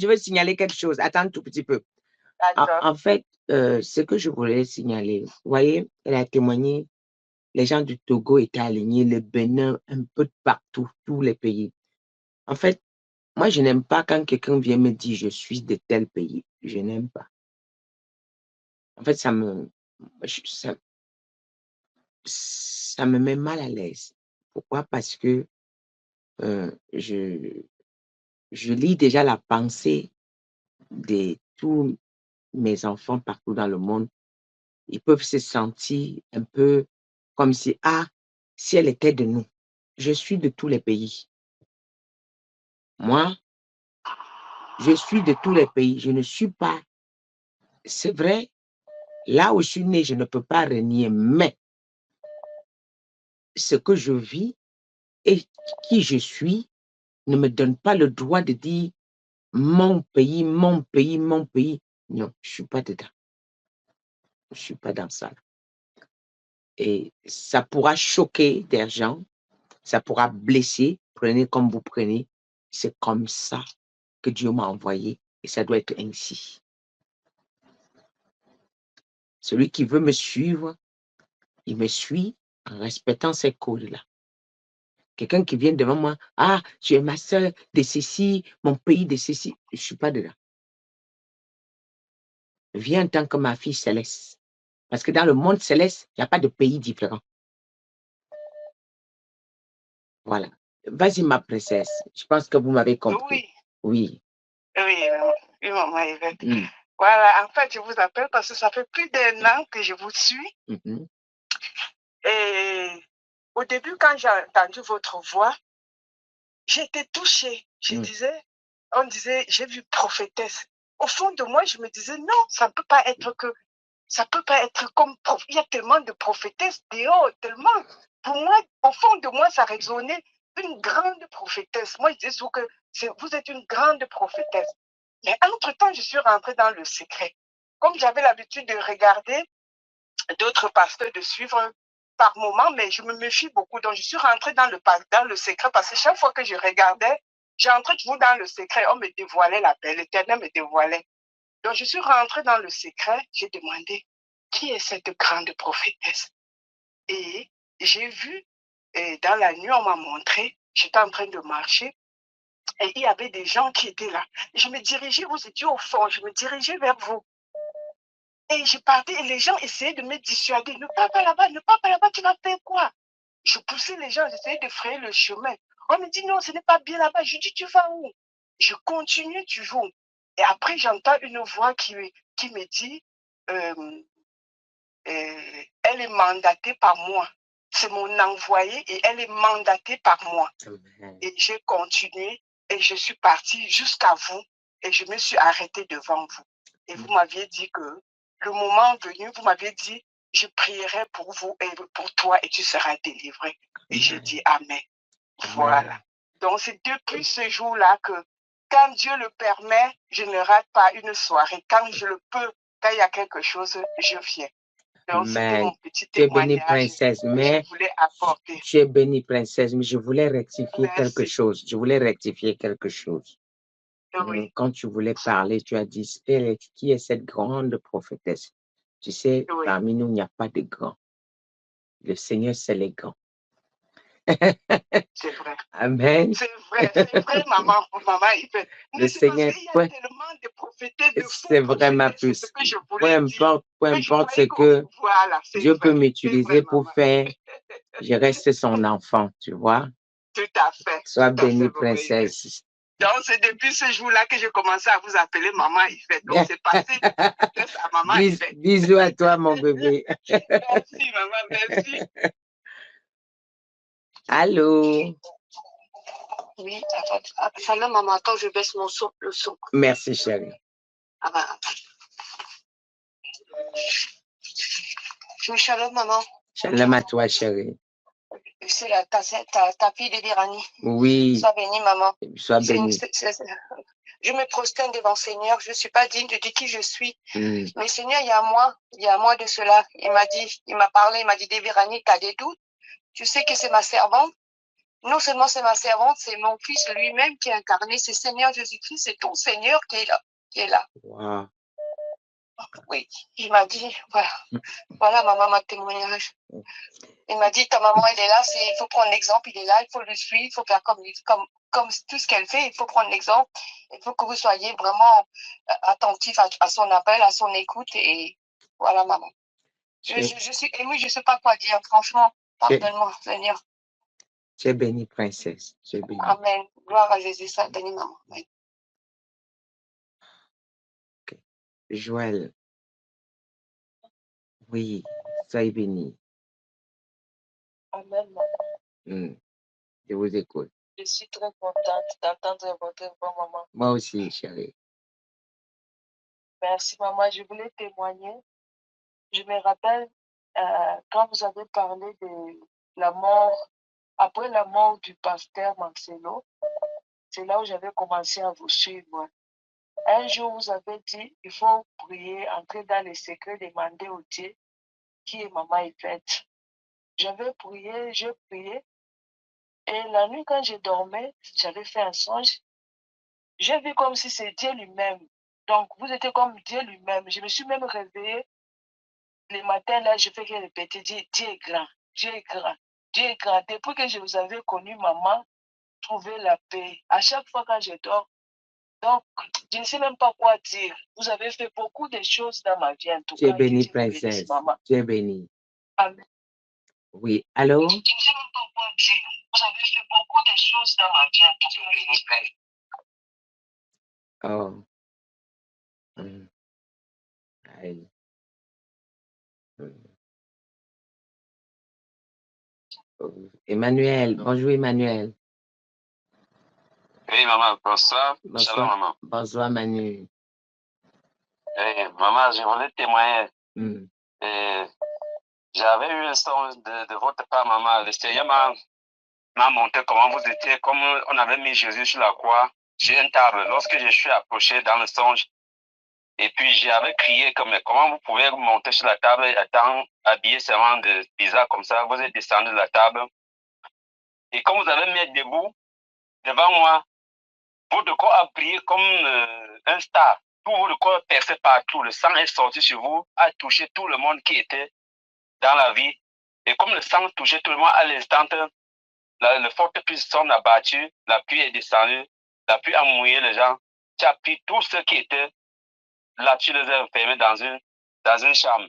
vais signaler quelque chose. Attends un tout petit peu. En fait, ce que je voulais signaler, vous voyez, elle a témoigné, les gens du Togo étaient alignés, le Bénin, un peu de partout, tous les pays. En fait, moi, je n'aime pas quand quelqu'un vient me dire je suis de tel pays. Je n'aime pas. En fait, ça me met mal à l'aise. Pourquoi? Parce que je lis déjà la pensée de tous mes enfants partout dans le monde. Ils peuvent se sentir un peu comme si, si elle était de nous. Je suis de tous les pays. Moi, je suis de tous les pays. Je ne suis pas... C'est vrai, là où je suis né, je ne peux pas renier, mais ce que je vis et qui je suis ne me donne pas le droit de dire mon pays, mon pays, mon pays. Non, je ne suis pas dedans. Je ne suis pas dans ça. Et ça pourra choquer des gens, ça pourra blesser, prenez comme vous prenez. C'est comme ça que Dieu m'a envoyé et ça doit être ainsi. Celui qui veut me suivre, il me suit en respectant ces codes-là. Quelqu'un qui vient devant moi, tu es ma soeur de ceci, mon pays de ceci, je ne suis pas dedans. Viens en tant que ma fille céleste. Parce que dans le monde céleste, il n'y a pas de pays différent. Voilà. Vas-y, ma princesse. Je pense que vous m'avez compris. Oui. Oui, maman Yvette. Voilà, en fait, je vous appelle parce que ça fait plus d'1 an que je vous suis. Et au début, quand j'ai entendu votre voix, j'étais touchée. On disait, j'ai vu prophétesse. Au fond de moi, je me disais, non, ça ne peut pas être comme, il y a tellement de prophétesses dehors, tellement. Pour moi, au fond de moi, ça résonnait, une grande prophétesse. Moi, je disais que vous êtes une grande prophétesse. Mais entre-temps, je suis rentrée dans le secret. Comme j'avais l'habitude de regarder d'autres pasteurs, de suivre par moment, mais je me méfie beaucoup. Donc, je suis rentrée dans le secret parce que chaque fois que je regardais, j'entrais toujours dans le secret. On me dévoilait la paix, l'Éternel me dévoilait. Donc, je suis rentrée dans le secret. J'ai demandé, qui est cette grande prophétesse? Et j'ai vu, dans la nuit, on m'a montré, j'étais en train de marcher, et il y avait des gens qui étaient là. Je me dirigeais, vous étiez au fond, je me dirigeais vers vous. Et je partais, et les gens essayaient de me dissuader. Ne pars pas là-bas, ne pars pas là-bas, tu vas faire quoi? Je poussais les gens, j'essayais de frayer le chemin. On me dit non, ce n'est pas bien là-bas. Je dis, tu vas où? Je continue toujours. Et après, j'entends une voix qui me dit, elle est mandatée par moi. C'est mon envoyé et elle est mandatée par moi. Amen. Et j'ai continué et je suis partie jusqu'à vous et je me suis arrêtée devant vous. Et vous m'aviez dit que le moment venu, vous m'aviez dit, je prierai pour vous et pour toi et tu seras délivré. Et j'ai dit Amen. Voilà. Donc c'est depuis ce jour-là que quand Dieu le permet, je ne rate pas une soirée. Quand je le peux, quand il y a quelque chose, je viens. Donc, c'était mon petit témoignage. Tu es bénie, princesse, mais je voulais apporter. Tu es bénie, princesse, mais je voulais rectifier quelque chose. Je voulais rectifier quelque chose. Oui. Quand tu voulais parler, tu as dit, Spirit, qui est cette grande prophétesse? Tu sais, oui. Parmi nous, il n'y a pas de grands. Le Seigneur, c'est les grands. C'est vrai. Amen. C'est vrai, maman. Yvette. Le Seigneur, il y a tellement de prophétesses de faux. C'est vrai, ma puce. Peu importe ce que voilà, Dieu peut m'utiliser pour faire, je reste son enfant, tu vois. Tout à fait. Sois bénie, princesse. Donc, c'est depuis ce jour-là que j'ai commencé à vous appeler maman Yvette. Donc, c'est passé à maman Yvette. Bisous à toi, mon bébé. Merci, maman, merci. Allô? Oui, salut maman, attends, je baisse le son. Merci, chérie. Ah ben. Oui, shalom, maman. Shalom à toi, chérie. C'est ta fille de Dirani. Oui. Sois bénie, maman. Sois bénie. Je me prosterne devant le Seigneur. Je ne suis pas digne de dire qui je suis. Mais Seigneur, il y a un mois de cela, il m'a parlé, il m'a dit, Dirani, tu as des doutes. Tu sais que c'est ma servante. Non seulement c'est ma servante, c'est mon fils lui-même qui est incarné. C'est Seigneur Jésus-Christ, c'est ton Seigneur qui est là. Wow. Oui, il m'a dit, voilà maman, ma témoignage. Il m'a dit, ta maman, elle est là, il faut prendre l'exemple, il est là, il faut le suivre, il faut faire comme tout ce qu'elle fait, il faut prendre l'exemple, il faut que vous soyez vraiment attentifs à son appel, à son écoute, et voilà maman. Je suis émue, je ne sais pas quoi dire, franchement, pardonne-moi, Seigneur. Tu es bénie, princesse. Tu es bénie. Amen. Gloire à Jésus, ça béni, maman. Amen. Okay. Joël. Oui, soyez béni. Amen, maman. Je vous écoute. Je suis très contente d'entendre votre voix, maman. Moi aussi, chérie. Merci, maman. Je voulais témoigner. Je me rappelle quand vous avez parlé de la mort, après la mort du pasteur Marcelo, c'est là où j'avais commencé à vous suivre. Un jour, vous avez dit, il faut prier, entrer dans les secrets, demander au Dieu qui est maman Yvette. J'avais prié, j'ai prié. Et la nuit, quand je dormais, j'avais fait un songe. J'ai vu comme si c'est Dieu lui-même. Donc, vous étiez comme Dieu lui-même. Je me suis même réveillée. Les matins, là, je fais que répéter, Dieu est grand, Dieu est grand, Dieu est grand. Depuis que je vous avais connu, maman, trouver la paix. À chaque fois quand je dors, donc, je ne sais même pas quoi dire. Vous avez fait beaucoup de choses dans ma vie, en tout cas. Tu es bénie, princesse. Tu es bénie. Amen. Oui, allô? Je ne sais même pas quoi dire. Vous avez fait beaucoup de choses dans ma vie, en tout cas. Oh. Emmanuel, bonjour Emmanuel. Oui, maman, bonsoir. Shalom, maman. Bonsoir, Manu. Maman, je voulais témoigner. J'avais eu un son de votre part, maman. Le Seigneur m'a montré comment vous étiez, comme on avait mis Jésus sur la croix, sur une table. Lorsque je suis approché dans le songe, et puis j'avais crié comme, comment vous pouvez monter sur la table étant habillé seulement de bizarre comme ça, vous êtes descendu de la table. Et comme vous avez mis debout, devant moi, votre corps a brillé comme un star. Tout votre corps percé partout. Le sang est sorti sur vous, a touché tout le monde qui était dans la vie. Et comme le sang touchait tout le monde à l'instant, le forte puissance a battu, la pluie est descendue, la pluie a mouillé les gens. Tu as pris tous ceux qui étaient là, tu les as enfermés dans une chambre.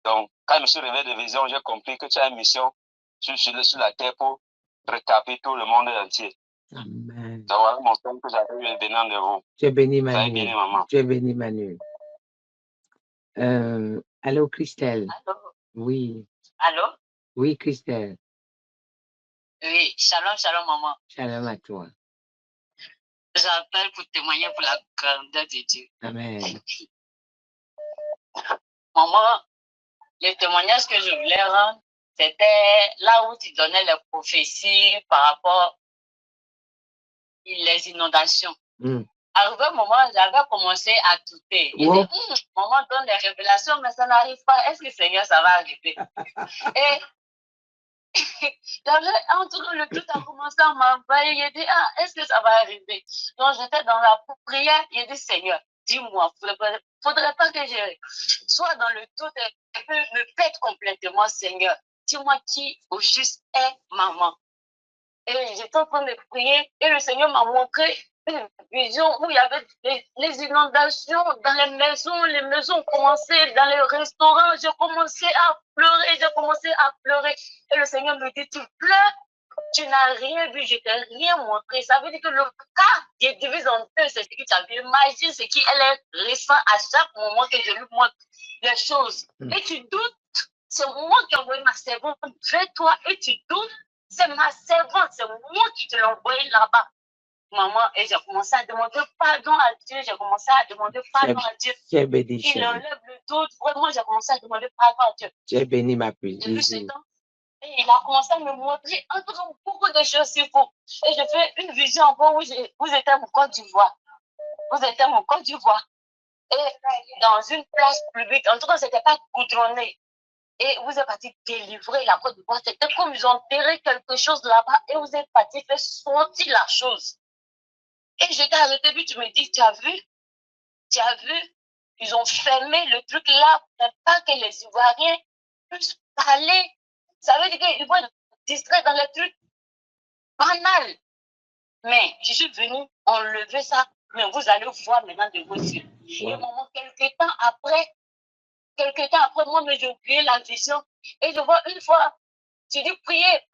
Donc, quand je me suis réveillé de vision, j'ai compris que tu as une mission sur la terre pour retaper tout le monde entier. Amen. Donc, voilà mon son que j'avais eu venant de vous. Tu es béni, Vous avez Manu. béni, maman. Tu es béni, Manu. Allô, Christelle. Allô? Oui. Allô? Oui, Christelle. Oui, shalom, shalom, maman. Shalom à toi. J'appelle pour témoigner pour la grandeur de Dieu. Amen. Maman, le témoignage que je voulais rendre, c'était là où tu donnais les prophéties par rapport aux inondations. Arrivé un moment, j'avais commencé à douter. J'ai dit, maman donne des révélations, mais ça n'arrive pas. Est-ce que Seigneur, ça va arriver? Et en tout cas, le tout a commencé à m'envahir. J'ai dit, est-ce que ça va arriver? Donc, j'étais dans la prière. J'ai dit, Seigneur, dis-moi, faudrait pas que je sois dans le tout et me pète complètement, Seigneur. Dis-moi qui au juste est maman. Et j'étais en train de prier et le Seigneur m'a montré une vision où il y avait les inondations dans les maisons ont commencé, dans les restaurants, j'ai commencé à pleurer, et le Seigneur me dit, tu pleures, tu n'as rien vu, je t'ai rien montré. Ça veut dire que le cas est divisé en deux, c'est ce que tu as vu. Imagine ce qui est récent à chaque moment que je lui montre les choses. Et tu doutes, c'est moi qui ai envoyé ma servante vers toi, et tu doutes, c'est ma servante, c'est moi qui te l'ai envoyé là-bas. Maman, et j'ai commencé à demander pardon à Dieu, Il enlève le doute, vraiment, j'ai commencé à demander pardon à Dieu. Tu es béni, ma fille. Et il a commencé à me montrer encore beaucoup de choses sur vous. Et je fais une vision encore où vous étiez en Côte d'Ivoire. Et dans une place publique, en tout cas, c'était pas goudronné. Et vous êtes parti délivrer la Côte d'Ivoire. C'était comme ils ont enterré quelque chose là-bas et vous êtes parti faire sortir la chose. Et j'étais arrêté, puis tu me dis, tu as vu, ils ont fermé le truc là, pour pas que les Ivoiriens puissent parler. Ça veut dire qu'ils vont être distraits dans les trucs banals. Mais je suis venue enlever ça, mais vous allez voir maintenant de vos yeux. Et maman, quelques temps après, moi, mais j'ai oublié la vision. Et je vois une fois, j'ai dit priez.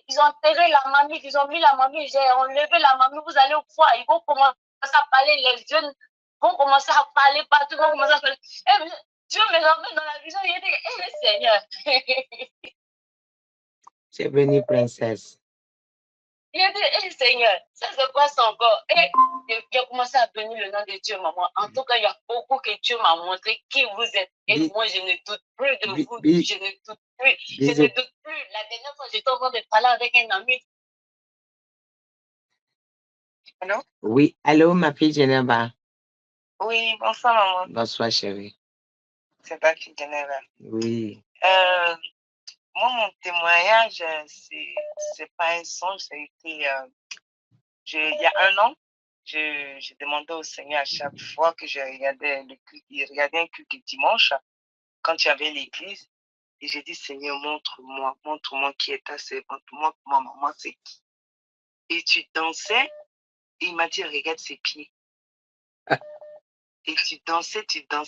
Ils ont enterré la mamie, ils ont mis la mamie, j'ai enlevé la mamie, vous allez voir, ils vont commencer à parler, les jeunes vont commencer à parler partout, vont commencer à parler. Et Dieu me ramène dans la vision, il dit, Seigneur. C'est béni, princesse. Il a dit, Seigneur, ça c'est quoi ça encore? Et il a commencé à bénir le nom de Dieu, maman. En tout cas, il y a beaucoup que Dieu m'a montré qui vous êtes. Et moi, je ne doute plus de vous. Je ne doute plus. La dernière fois, j'étais en train de parler avec un ami. Allô? Oui, allô, ma fille Geneva. Oui, bonsoir, maman. Bonsoir, chérie. C'est pas qui Geneva. Oui. Moi, mon témoignage, c'est pas un songe, ça a été. Il y a un an, j'ai demandé au Seigneur à chaque fois que je regardais un culte du dimanche, quand il y avait l'église, et j'ai dit, Seigneur, montre-moi qui est ta servante, montre-moi, maman, c'est qui. Et tu dansais, et il m'a dit, regarde ses pieds. Et tu dansais,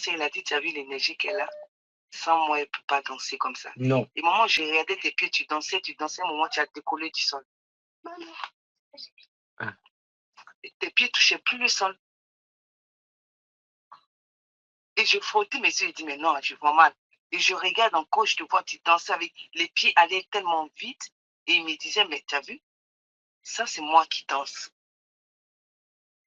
il a dit, tu as vu l'énergie qu'elle a? Sans moi, elle ne peut pas danser comme ça. Non. Et maman, j'ai regardé tes pieds, tu dansais, au moment où tu as décollé du sol. Et tes pieds ne touchaient plus le sol. Et je frottais mes yeux et je dis, mais non, je vois mal. Et je regarde encore, je te vois, tu dansais avec les pieds allaient tellement vite. Et il me disait, mais tu as vu, ça c'est moi qui danse.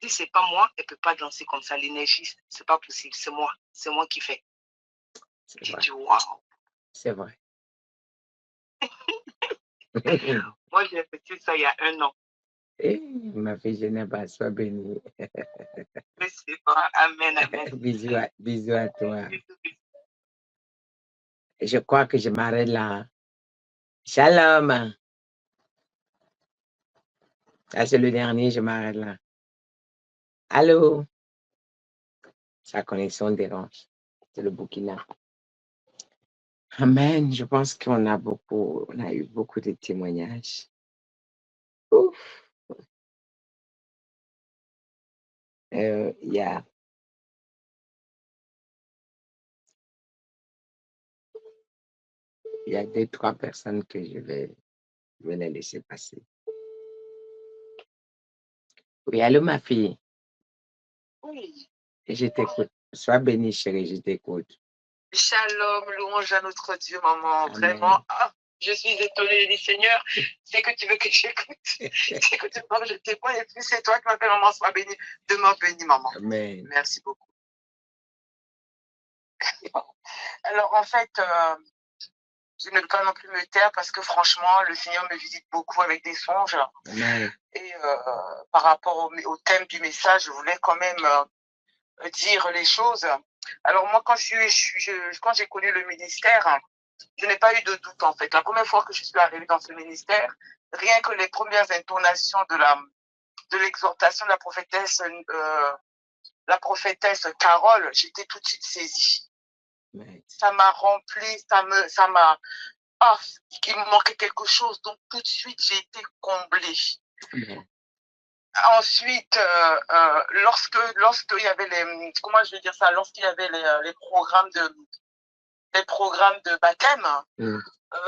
Si c'est pas moi, elle ne peut pas danser comme ça. L'énergie, c'est pas possible, c'est moi qui fais. J'ai dit, waouh. C'est vrai. Moi, j'ai fait ça il y a un an. Ma fille Geneva, sois bénie. C'est vrai, amen, amen. Bisous à toi. Je crois que je m'arrête là. Shalom. Ça, c'est le dernier, je m'arrête là. Allô? Sa connexion dérange. C'est le Burkina. Amen. Je pense qu'on a eu beaucoup de témoignages. Ouf. Il y a il y a 2-3 personnes que je vais les laisser passer. Oui, allô, ma fille. Oui. Je t'écoute. Sois bénie, chérie, je t'écoute. Shalom, louange à notre Dieu, maman. Amen. Vraiment, je suis étonnée. Je dis, Seigneur, c'est que tu veux que j'écoute. C'est que tu veux que je témoigne. Et puis, c'est toi qui m'appelles, maman. Sois bénie. Demeure bénie, maman. Amen. Merci beaucoup. Alors, en fait, je ne veux pas non plus me taire parce que franchement, le Seigneur me visite beaucoup avec des songes. Amen. Et par rapport au thème du message, je voulais quand même dire les choses. Alors moi, quand j'ai connu le ministère, je n'ai pas eu de doute en fait. La première fois que je suis arrivée dans ce ministère, rien que les premières intonations de l'exhortation de la prophétesse Carole, j'étais tout de suite saisie. Ça m'a rempli, il me manquait quelque chose, donc tout de suite j'ai été comblée. Ensuite, lorsqu'il y avait lorsqu'il y avait les programmes de baptême,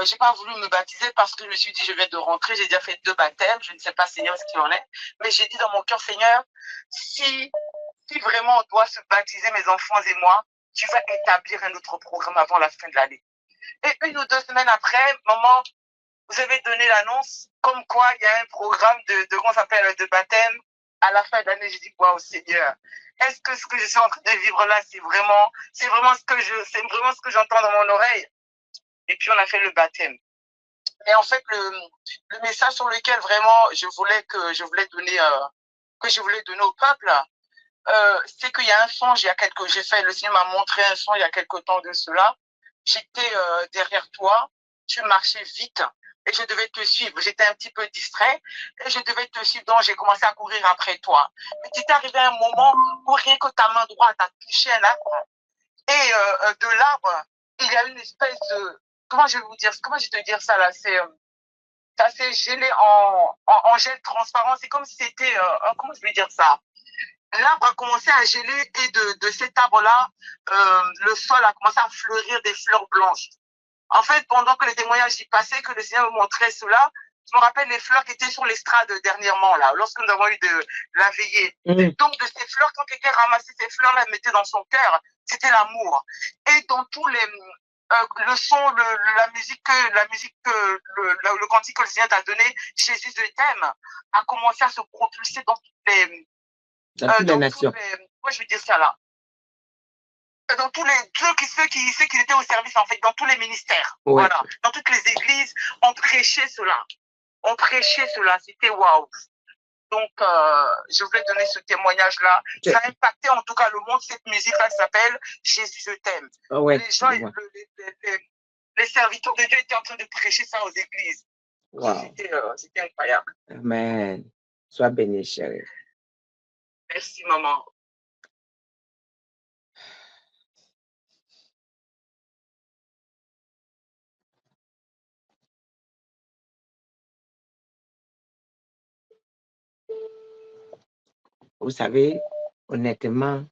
j'ai pas voulu me baptiser parce que je me suis dit, je viens de rentrer, j'ai déjà fait 2 baptêmes, je ne sais pas, Seigneur, ce qu'il en est. Mais j'ai dit dans mon cœur, Seigneur, si vraiment on doit se baptiser, mes enfants et moi, tu vas établir un autre programme avant la fin de l'année. Et 1 ou 2 semaines après, maman, vous avez donné l'annonce comme quoi il y a un programme de baptême à la fin de l'année. J'ai dit, waouh, Seigneur, est-ce que ce que je suis en train de vivre là, c'est vraiment ce que j'entends dans mon oreille? Et puis on a fait le baptême. Et en fait, le message sur lequel vraiment je voulais donner au peuple, c'est qu'il y a un songe, le Seigneur m'a montré un songe il y a quelque temps de cela. J'étais derrière toi, tu marchais vite et je devais te suivre. J'étais un petit peu distrait et je devais te suivre, donc j'ai commencé à courir après toi. Mais tu es arrivé à un moment où rien que ta main droite a touché un arbre et de l'arbre, il y a une espèce de... Comment je vais te dire ça là? Ça s'est gelé en gel transparent. C'est comme si c'était... comment je vais dire ça? L'arbre a commencé à geler et de cet arbre-là, le sol a commencé à fleurir des fleurs blanches. En fait, pendant que les témoignages y passaient, que le Seigneur me montrait cela, je me rappelle les fleurs qui étaient sur l'estrade dernièrement, là, lorsque nous avons eu de la veillée. Donc, de ces fleurs, quand quelqu'un ramassait ces fleurs-là, mettait dans son cœur, c'était l'amour. Et dans tous les... le son, la musique, le cantique que le Seigneur t'a donné, Jésus je t'aime, a commencé à se propulser dans toutes les... Dans toutes les nations. Moi, je veux dire ça là. Dans tous ceux qui étaient au service, en fait, dans tous les ministères. Oui. Voilà. Dans toutes les églises, on prêchait cela. C'était waouh. Donc, je voulais donner ce témoignage-là. Ça a impacté en tout cas le monde. Cette musique-là s'appelle Jésus, je t'aime. Ouais, les gens, les serviteurs de Dieu étaient en train de prêcher ça aux églises. Wow. C'était incroyable. Amen. Sois béni, chérie. Merci, maman. Vous savez, honnêtement,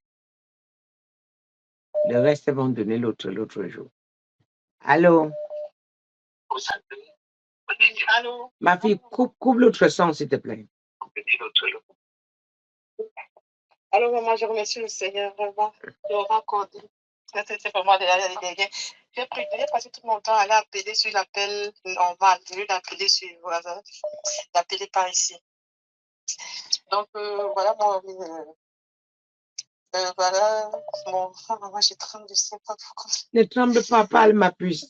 le reste vont donner l'autre jour. Allô? Allô? Ma fille, coupe l'autre son, s'il te plaît. Alors, maman, je remercie le Seigneur vraiment de raconter. C'est vraiment j'ai passé tout mon temps à aller appeler sur l'appel normal, au lieu d'appeler d'appeler par ici. Donc, voilà voilà, maman, je tremble, je ne sais pas pourquoi. Ne tremble pas, parle ma puce.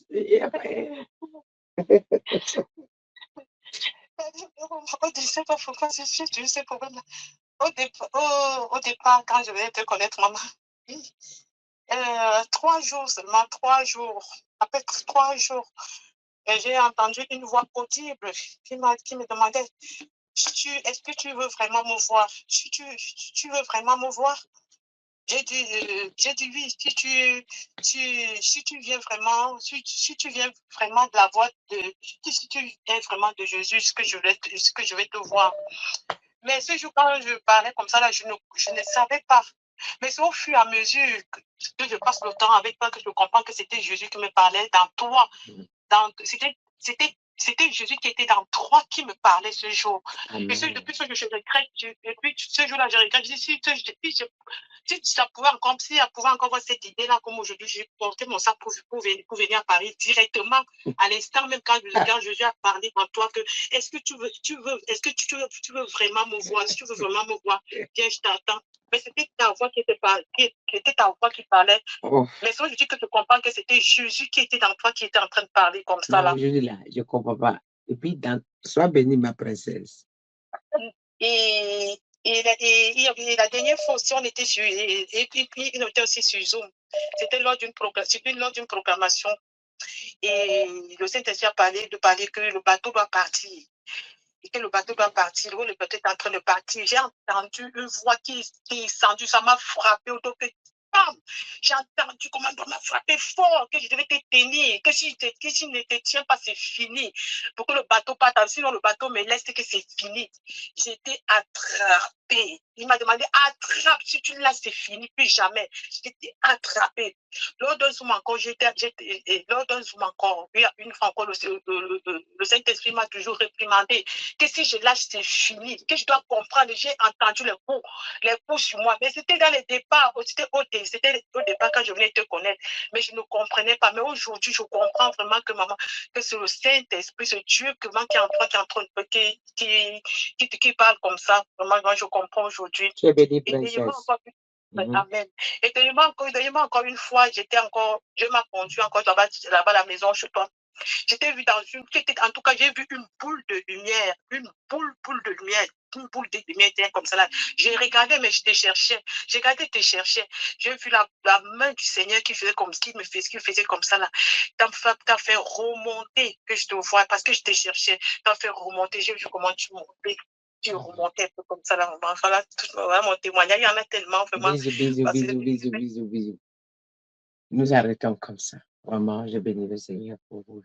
Au départ, quand je venais te connaître, maman, 3 jours seulement, 3 jours, après 3 jours, j'ai entendu une voix audible qui me demandait, est-ce que tu veux vraiment me voir? Tu veux vraiment me voir? J'ai dit oui, si tu viens vraiment, si tu viens vraiment de la voix de, si tu viens vraiment de Jésus, ce que je vais te voir. Mais ce jour, quand je parlais comme ça, là, je ne savais pas. Mais c'est au fur et à mesure que je passe le temps avec toi que je comprends que c'était Jésus qui me parlait dans toi. C'était Jésus qui était dans toi qui me parlait ce jour. Amen. Et depuis ce jour, je regrette. Depuis ce jour-là, je regrette. Je dis, si ça pouvait encore, si elle pouvait encore voir cette idée-là, comme aujourd'hui, j'ai porté mon sac pour venir à Paris directement, à l'instant, même quand Jésus a parlé en toi, que est-ce que tu veux vraiment me voir, si tu veux vraiment me voir, viens, je t'attends. Mais c'était ta voix qui parlait. Oh. Mais ça, je dis que tu comprends que c'était Jésus qui était dans toi, qui était en train de parler comme ça. Non, là. Je ne comprends pas. Et puis, sois bénie, ma princesse. Et la dernière fois aussi, on était sur, et puis on était aussi sur Zoom. C'était lors d'une proclamation. Et le Saint-Esprit a parlé que le bateau doit partir. Et que le bateau doit partir. Le bateau est en train de partir. J'ai entendu une voix qui est descendue. Ça m'a frappé au dos. J'ai entendu comment on m'a frappé fort, que je devais te tenir, que si je ne te tiens pas, c'est fini. Pour que le bateau parte, sinon le bateau me laisse, que c'est fini. J'étais attrapée. Il m'a demandé, attrape, si tu l'as, c'est fini, plus jamais. J'étais attrapée. Lors d'un zoom encore, une fois encore, le Saint-Esprit m'a toujours réprimandé que si je lâche, c'est fini, que je dois comprendre. J'ai entendu les coups sur moi, mais c'était dans les départs, c'était au départ quand je venais te connaître, mais je ne comprenais pas. Mais aujourd'hui, je comprends vraiment que maman, que c'est le Saint-Esprit, ce Dieu qui est en toi, qui parle comme ça. Vraiment, moi, je comprends aujourd'hui. Tu es bénie, princesse. Amen. Et deuxièmement, encore une fois, je m'ai conduit encore là-bas à la maison chez toi. J'étais vu en tout cas, j'ai vu une boule de lumière, une boule de lumière comme ça là. J'ai regardé, mais je te cherchais. J'ai regardé, te cherchais. J'ai vu la main du Seigneur qui faisait comme qui faisait comme ça là. T'as fait remonter que je te vois parce que je te cherchais. T'as fait remonter. J'ai vu comment tu montais. Tu remontais un peu comme ça là. Enfin là, mon témoignage, il y en a tellement vraiment. Bisous. Nous arrêtons comme ça. Vraiment, je bénis le Seigneur pour vous.